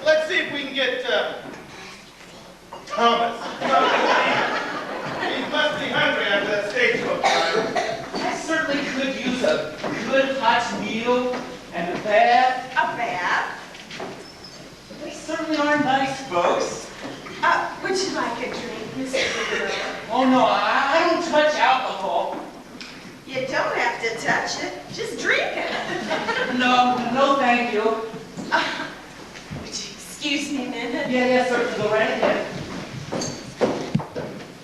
Let's see if we can get Thomas. He must be hungry after that stagecoach ride. I certainly could use a good hot meal and a bath. A bath? They certainly are nice folks. Would you like a drink, Mr. Bigelow? Oh no, I don't touch alcohol. You don't have to touch it. Just drink it. No, thank you. Would you excuse me a minute? Yeah, certainly. Go right ahead.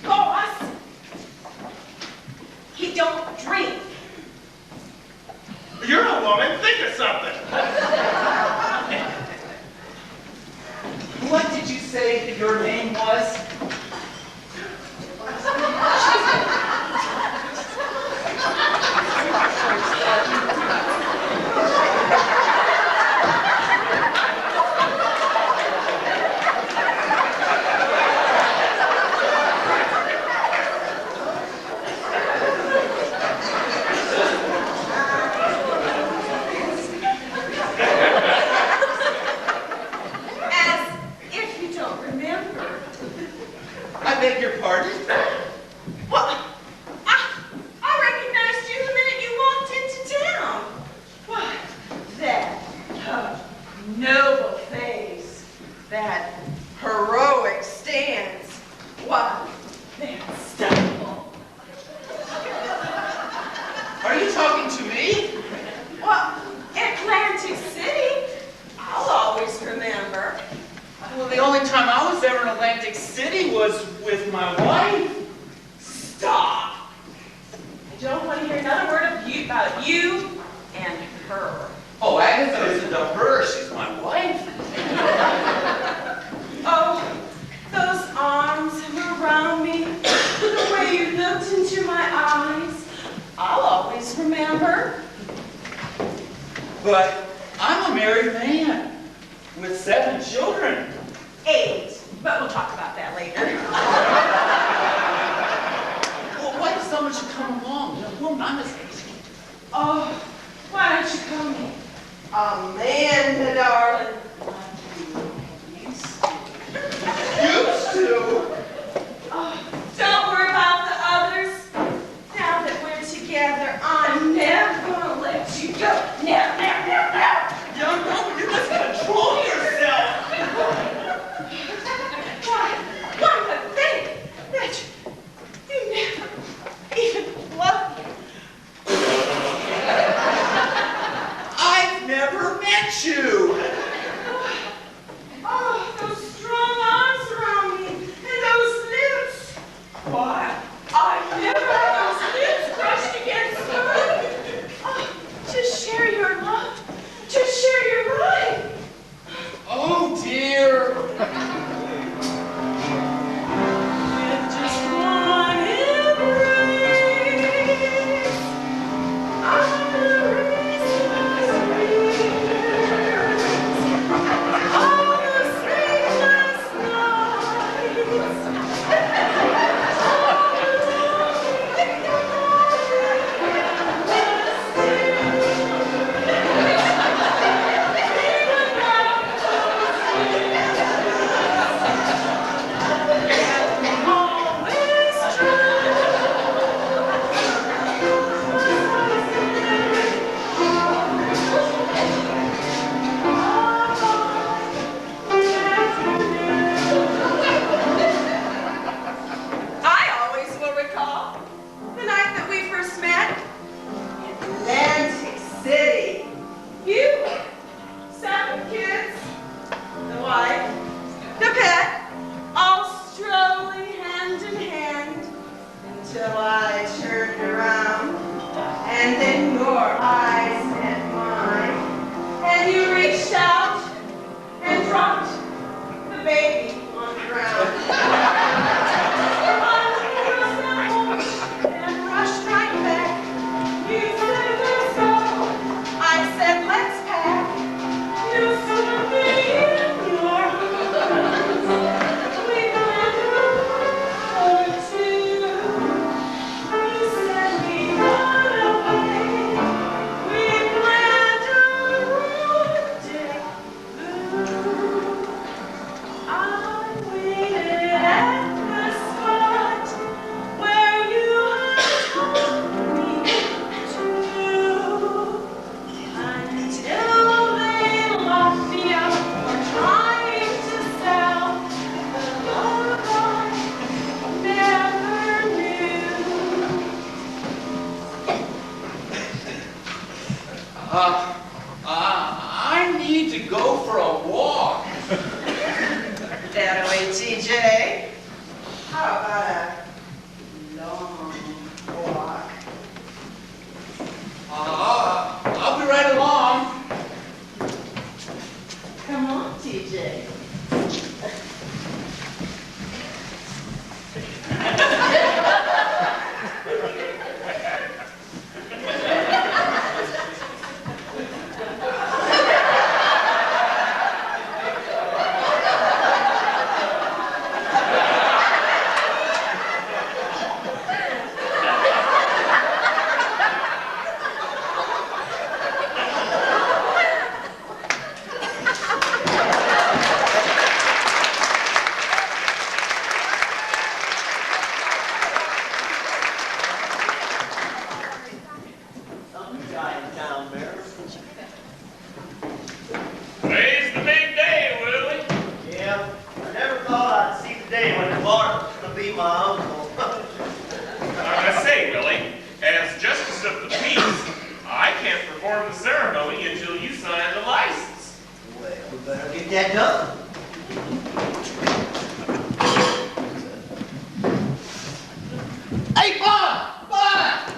Boss! He don't drink. You're a woman. Think of something. What did you say your name was? I beg your pardon? Well, I recognized you the minute you walked into town. What? That noble face, that heroic stance. Why, that style. Are you talking to me? Well, Atlantic City, I'll always remember. Well, the only time I was ever in Atlantic City was with my wife. Stop! I don't want to hear another word about you and her. Oh, Agatha isn't a her, she's my wife. Oh, those arms around me, the way you looked into my eyes, I'll always remember. But I'm a married man with 7 children. 8, but we'll talk about that later. Well, why does someone should come along? Who am I mistaken? Oh, why don't you call me Amanda, darling? Used to. Oh, don't worry about the others. Now that we're together, I'm never gonna let you go. Never, never, never, never. Young woman, you must control yourself. Why to think that you never even loved me? I turned around, and then your eyes met mine, and you reached out and dropped the baby on the ground. And rushed right back. You said, let's go. I said, let's pack. You slipped me in your arms. We planned a room or two. You said we run away. We planned a rendezvous. I waited at the spot where you had told me to, until they locked me up for trying to sell the love I never knew. I need to go for a walk. That away, TJ. How about a long walk? I'll be right along. Come on, TJ. Some guy in town, Mayor. Today's the big day, Willie. Yeah, I never thought I'd see the day when Mark would be my uncle. I say, Willie, as justice of the peace, I can't perform the ceremony until you sign the license. Well, we better get that done. Hey, Bob! Bob!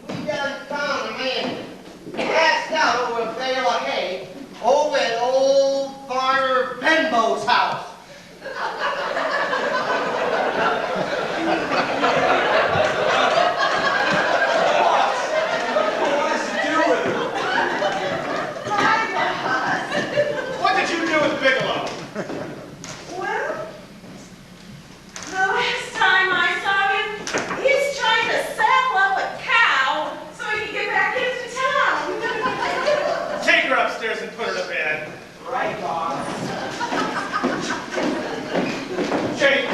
We done found a man passed out over a bale of hay over at old Farmer Benbow's house. What did you do with Bigelow? Well, the last time I saw him, he's trying to saddle up a cow so he can get back into town. Take her upstairs and put her to bed. Right, boss. Jake,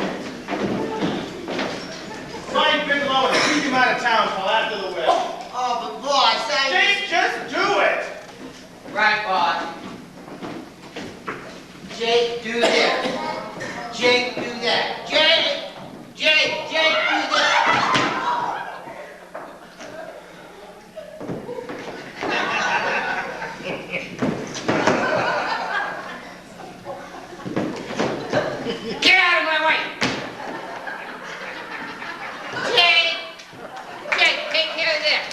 find Bigelow and keep him out of town till after the wedding. Oh, but boss, Jake, just do it. Right, boss. Jake, do this. Jake, do that. Jake! Jake, do that. Get out of my way! Jake! Jake, take care of this.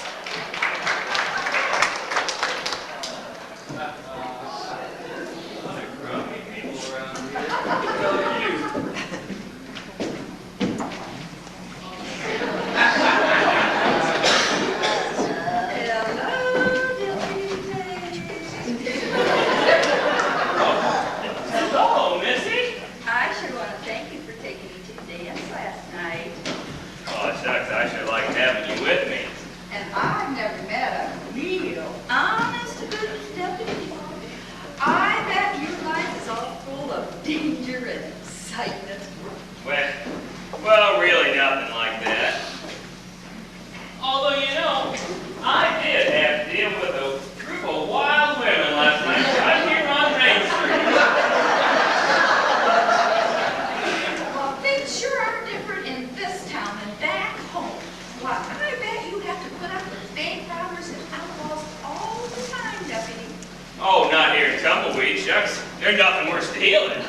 Hello, Missy. I sure want to thank you for taking me to the dance last night. Oh, shucks, I sure like having you with me. And I've never met a real, honest to goodness deputy. I bet your life is all full of danger and excitement. Well, really nothing like that. Although, you know, I did have to deal with a group of wild women last night right here on Main Street. Well, things sure are different in this town than back home. Why, I bet you have to put up with bank robbers and outlaws all the time, deputy. Oh, not here in Tumbleweed, shucks. There's nothing worth stealing.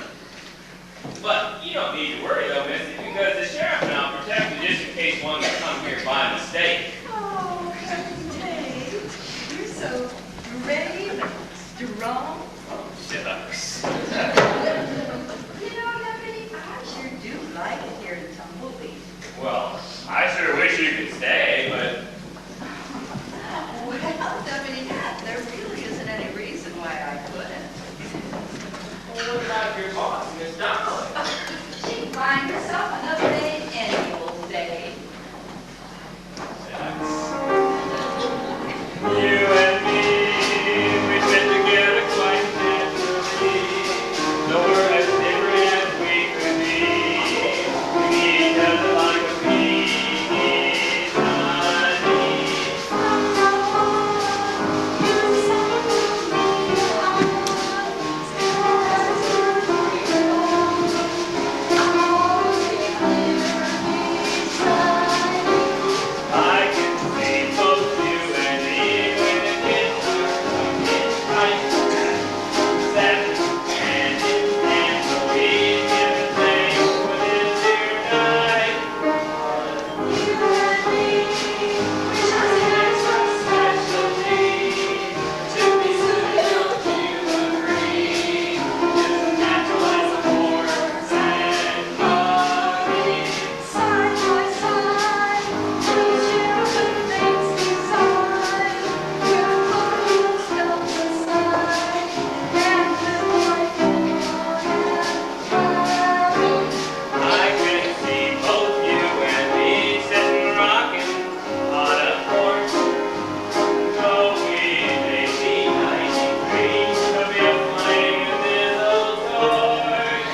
But you don't need to worry though, Missy, because the sheriff and I'll protect you just case one would come here by mistake. Oh, Tate, you're so brave and strong. Oh, shucks. You know, Deputy, I sure do like it here in Tumbleweed. Well, I sure wish you could stay, but Well, Deputy, there really isn't any reason why I couldn't. well, what about your boss, Miss Donnelly? She'd find herself another day any old day. You and me, we've been together quite naturally. Though we're as different as we could be. We need each other like a piece of honey. I can see both you and me when it gets right. Seven hand in hand, so we can say what is here tonight. You and me, we just have some specialty to be suited, don't you agree? Just natural as a horse and buggy. Side by side, we'll share good things beside. We'll put stuff aside and live life I can see both you and me sitting rocking on a porch. Though we may be 93, we'll be playing this old torch.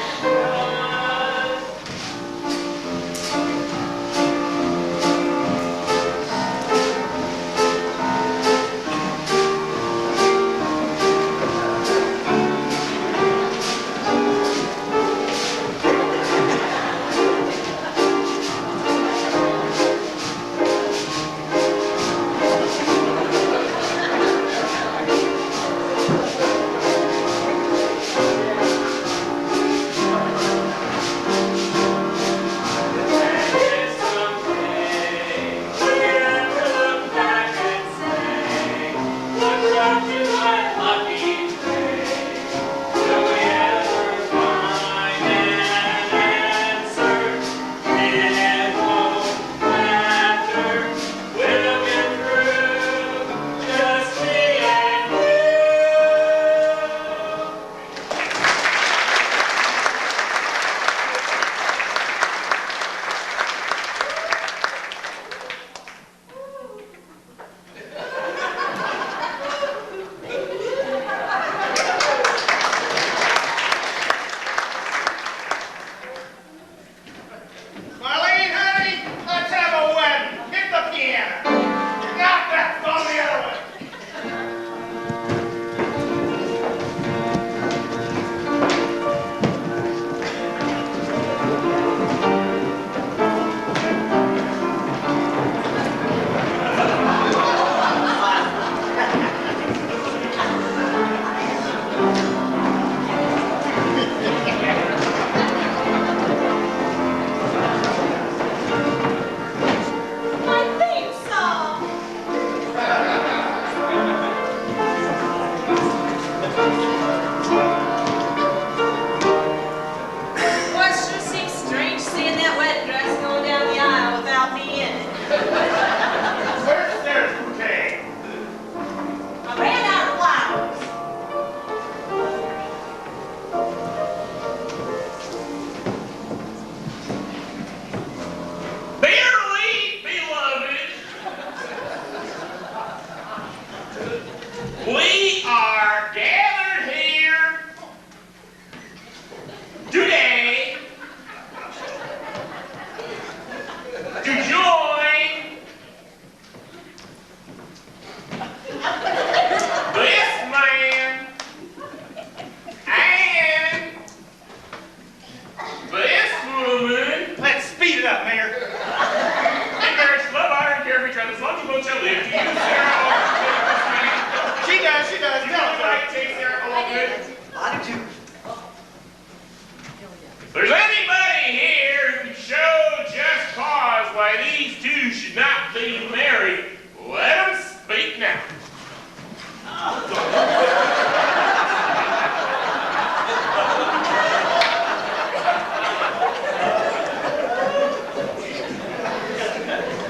Marlene, honey, let's have a wedding. Hit the piano. Knock that phone the other way. My theme song. Well, it sure seems strange seeing that wedding dress going down the aisle without me in it. Where's there's bouquet? I ran out of flowers. Dearly beloved, we are gathered here today to join this man and this woman. Let's speed it up, Mayor. In marriage, love, honor, and care for each other, as long as you both shall live. To you, Sarah Auburn, She does, she does. you Tell know us, what I take, Sarah Auburn? I do too. If there's anybody here who can show just cause why these two should not be married, let them speak now.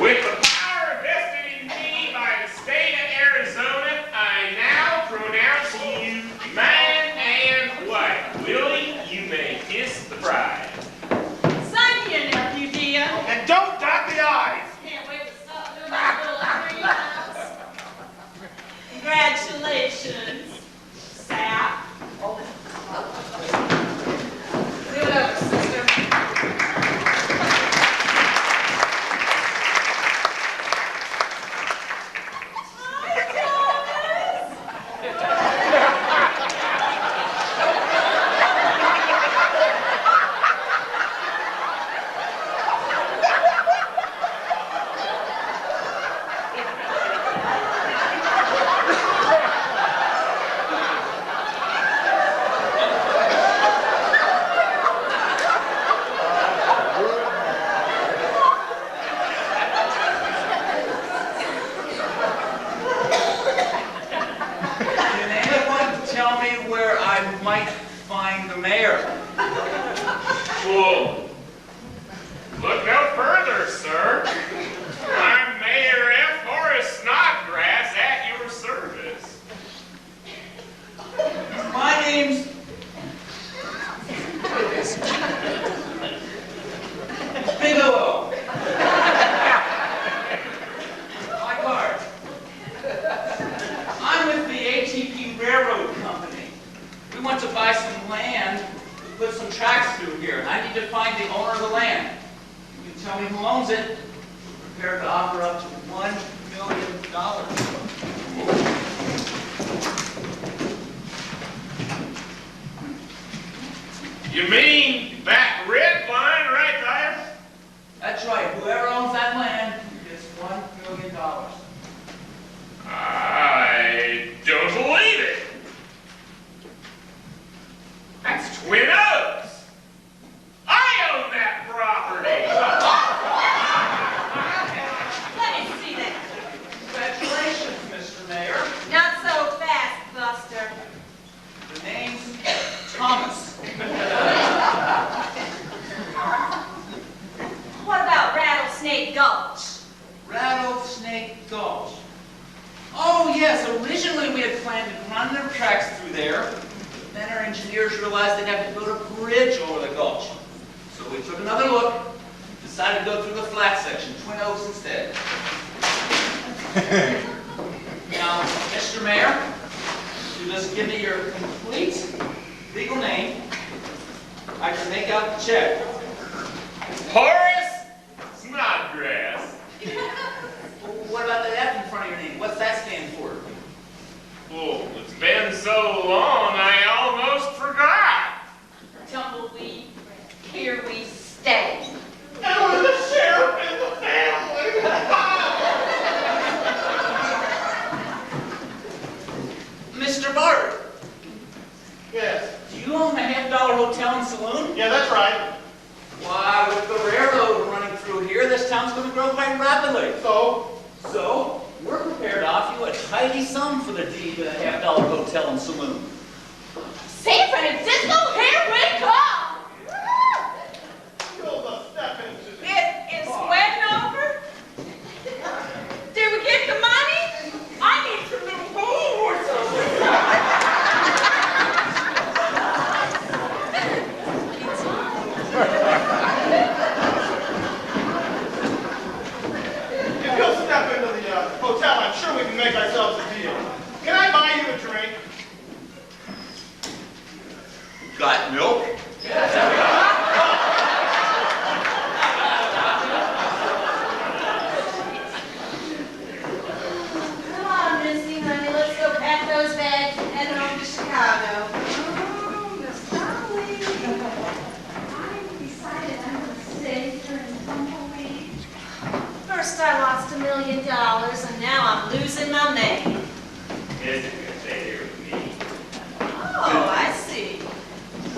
With the power vested in me by the state of Arizona, I now pronounce you man and wife. Willie, you may kiss the bride. Sign here, nephew dear. And don't dot the I's. Can't wait to stop doing my little greenhouse. Congratulations, Sap. Do it over, sister. Can anyone tell me where I might find the mayor? Well, look no further, sir. I'm Mayor F. Horace Snodgrass at your service. My name's Bigelow. My card. I'm with the ATP Railroad Company. We want to buy some land to put some tracks through here, and I need to find the owner of the land. You can tell me who owns it. I'm prepared to offer up to $1 million. You mean that red line right there? That's right. Whoever owns that land gets $1 million. I don't believe it. That's Twin Oaks. I own that property. Let me see that. Congratulations, Mr. Mayor. Not so fast, Buster. The name's Thomas. What about Rattlesnake Gulch? Rattlesnake Gulch. Oh, yes. Originally, we had planned to run their tracks through there. Then our engineers realized they'd have to build a bridge over the gulch. So we took another look, decided to go through the flat section, Twin Oaks instead. Now, Mr. Mayor, you just give me your complete legal name. I can make out the check. Horace Snodgrass. What about the F in front of your name? What's that stand for? Oh, it's been so long, I almost forgot. Tumbleweed, here we stay. And we're the sheriff and the family. Mr. Bart, Yes. do you own the $50 hotel and saloon? Yeah, that's right. Why, with the railroad running through here, this town's going to grow quite rapidly. So, we're prepared to offer you a tidy sum for the deed to the $50 hotel and saloon. San Francisco, here we come! You'll just step into the... Is wedding over? Did we get the money? I need some little food or something. If you'll step into the hotel, I'm sure we can make ourselves a deal. Can I buy you a drink? Got milk? Come on, Missy, honey, let's go pack those bags and head home to Chicago. Oh, Miss Dolly. I decided I'm going to stay here in Tumbleweed. First I lost $1 million, and now I'm losing my man. Miss is gonna stay here with me. Oh, I see.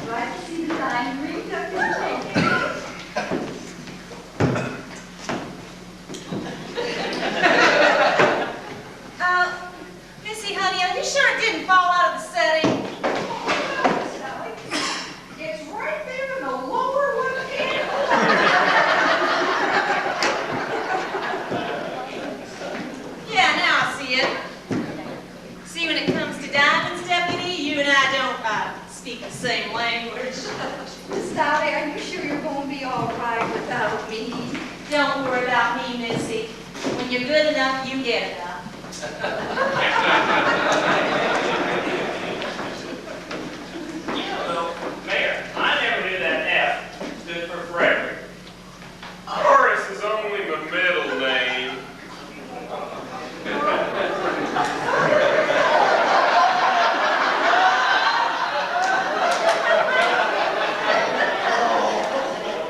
Glad to see that I'm ringed up in When you're good enough, you get enough. You know, Mayor, I never knew that F stood for Frederick. Horace is only my middle name.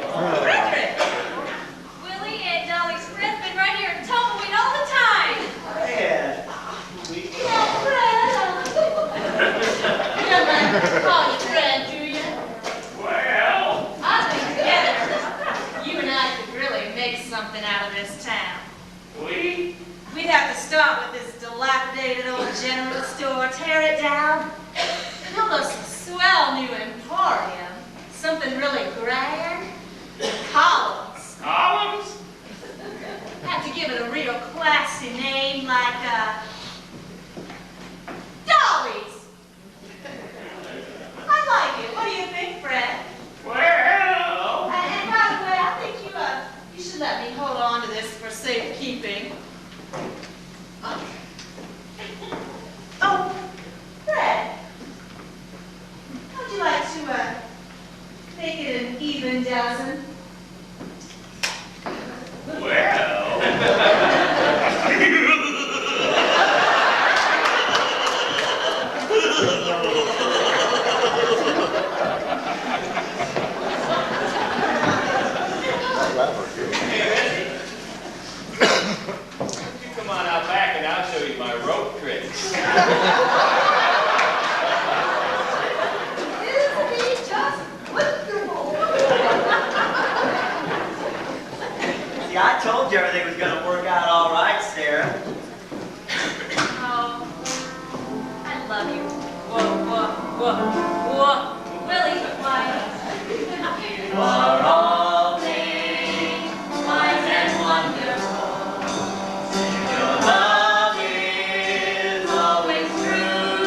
Frederick! Willie and Dolly's friend's been right here and tumbleweed all the time. Man, Yeah, Fred. You don't mind if I call you Fred, do you? Well, I think together, you and I could really make something out of this town. We'd have to start with this dilapidated old general store, tear it down, build us a swell new emporium, something really grand. Columns. Columns? Have to give it a real classy name like, Dolly's. I like it. What do you think, Fred? Well, And by the way, I think you should let me hold on to this for safekeeping. Oh, Fred, how'd you like to, make it an even dozen? hey, Reggie. You come on out back and I'll show you my rope tricks. Isn't he just wonderful? see, I told you everything was going to work out all right, Sarah. Oh, I love you. Whoa. Willie, why? You are all things wise and wonderful. Your love is always true.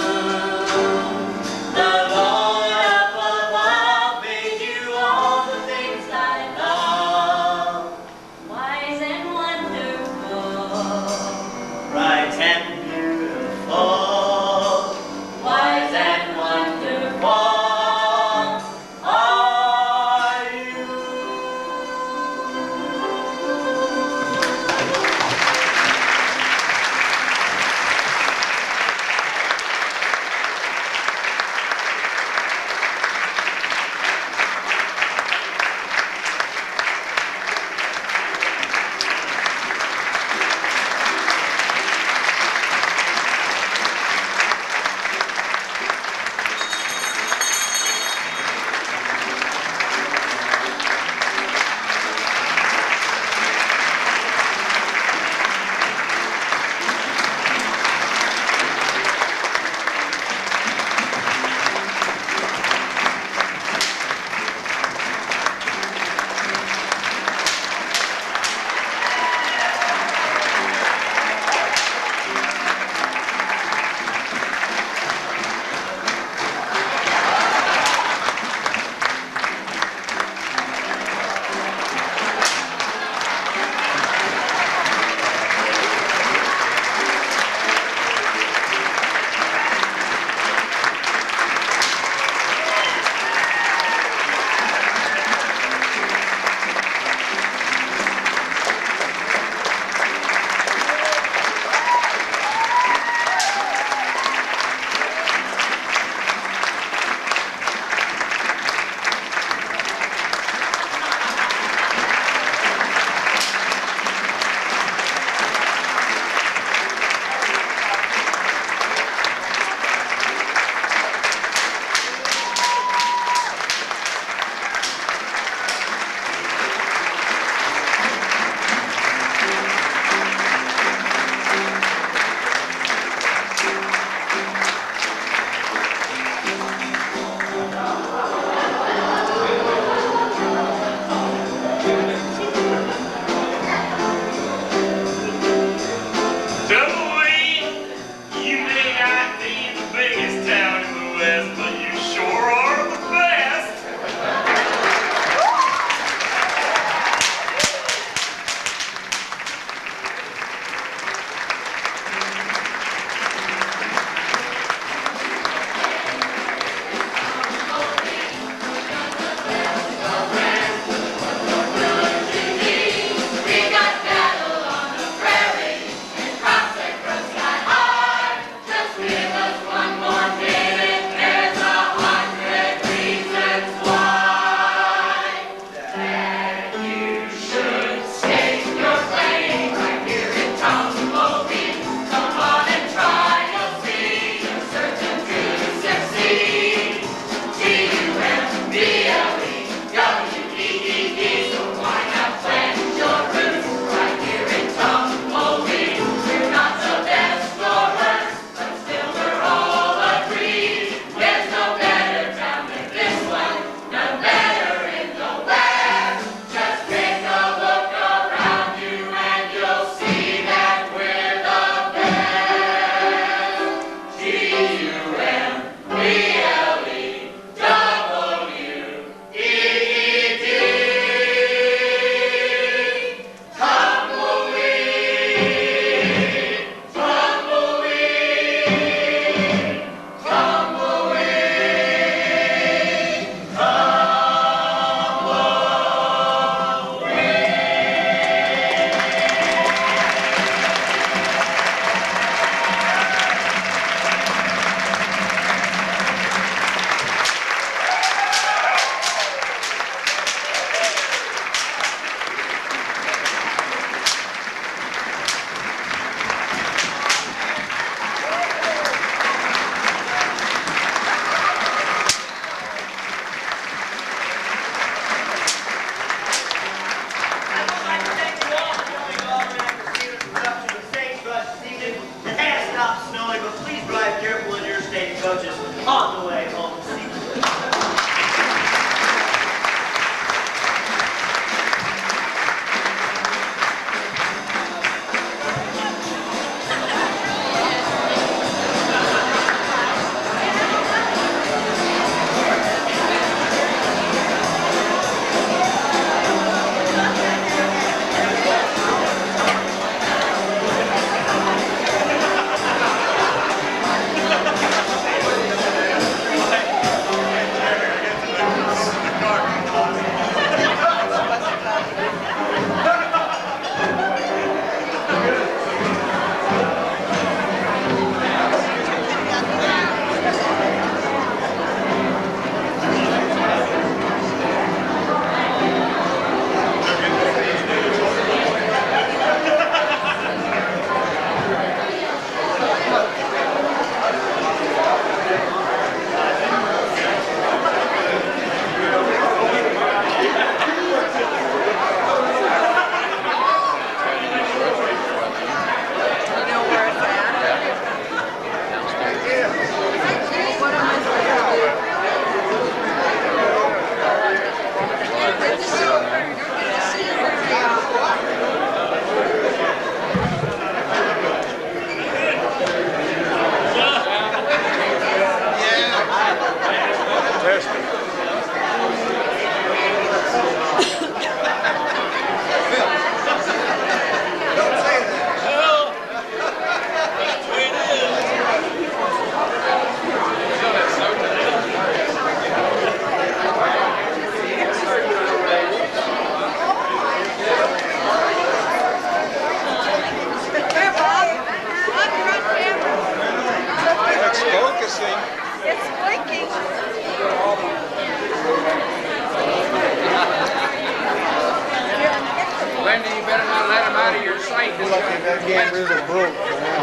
get rid of broke for now.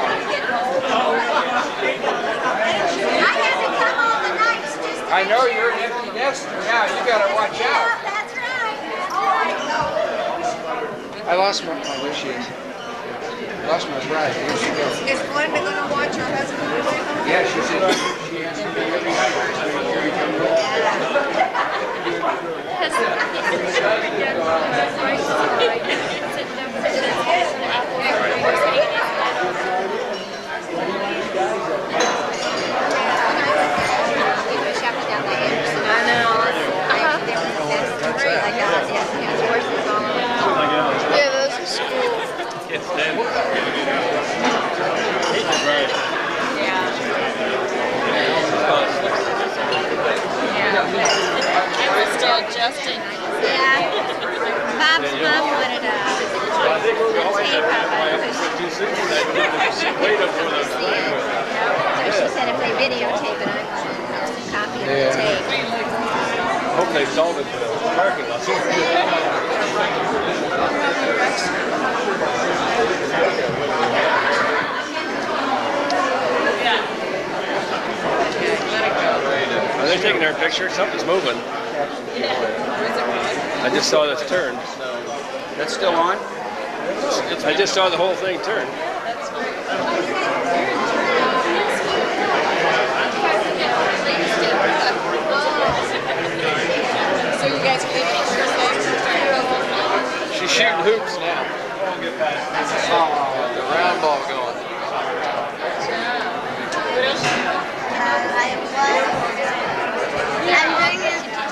I know you're an empty nester now. You gotta watch out. That's right. I lost my, oh, there she is. Lost my bride. Where'd she go? Is Glenda gonna watch her husband play them? Yeah, she said she has to be every night. Yeah, those are school. I was still adjusting. Yeah. Bob's mom wanted a tape of it. So she said if they videotape it, I want a copy of the tape. Hope they sold it to the parking lot. Are they taking their picture? Something's moving. I just saw this turn. That's still on? I just saw the whole thing turn. So you guys are leaving each other's legs? She's shooting hoops now. The round ball going. What else?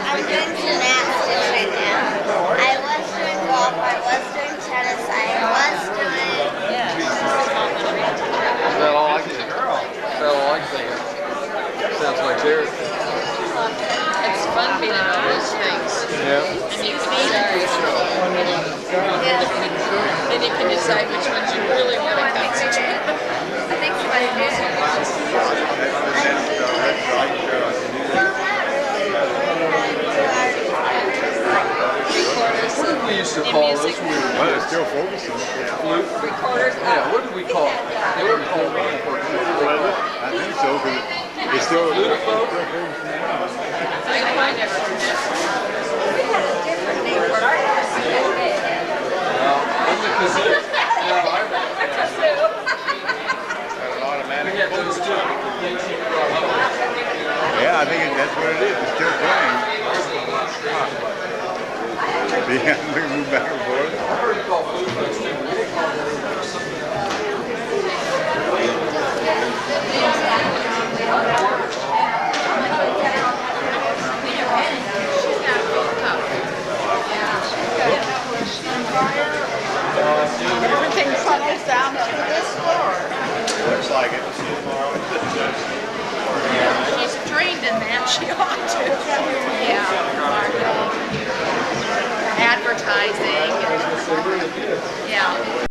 I'm doing gymnastics right now. I was doing golf, I was doing tennis, I was doing... Felt like it. Felt like that. Sounds like theirs. It's fun being in all those things. Yeah. And you can then you can decide which ones you really want to concentrate on. I think somebody did. What did we used to call this? Well, it's still focusing. Flute? Recorders. Yeah, what did we call it? They were called I think so, because it's still flute. I never. Yeah, I think that's what it is. It's still playing. Yeah, we can move back and forth. Everything funnels down to this floor. Looks like it. She's trained in that. She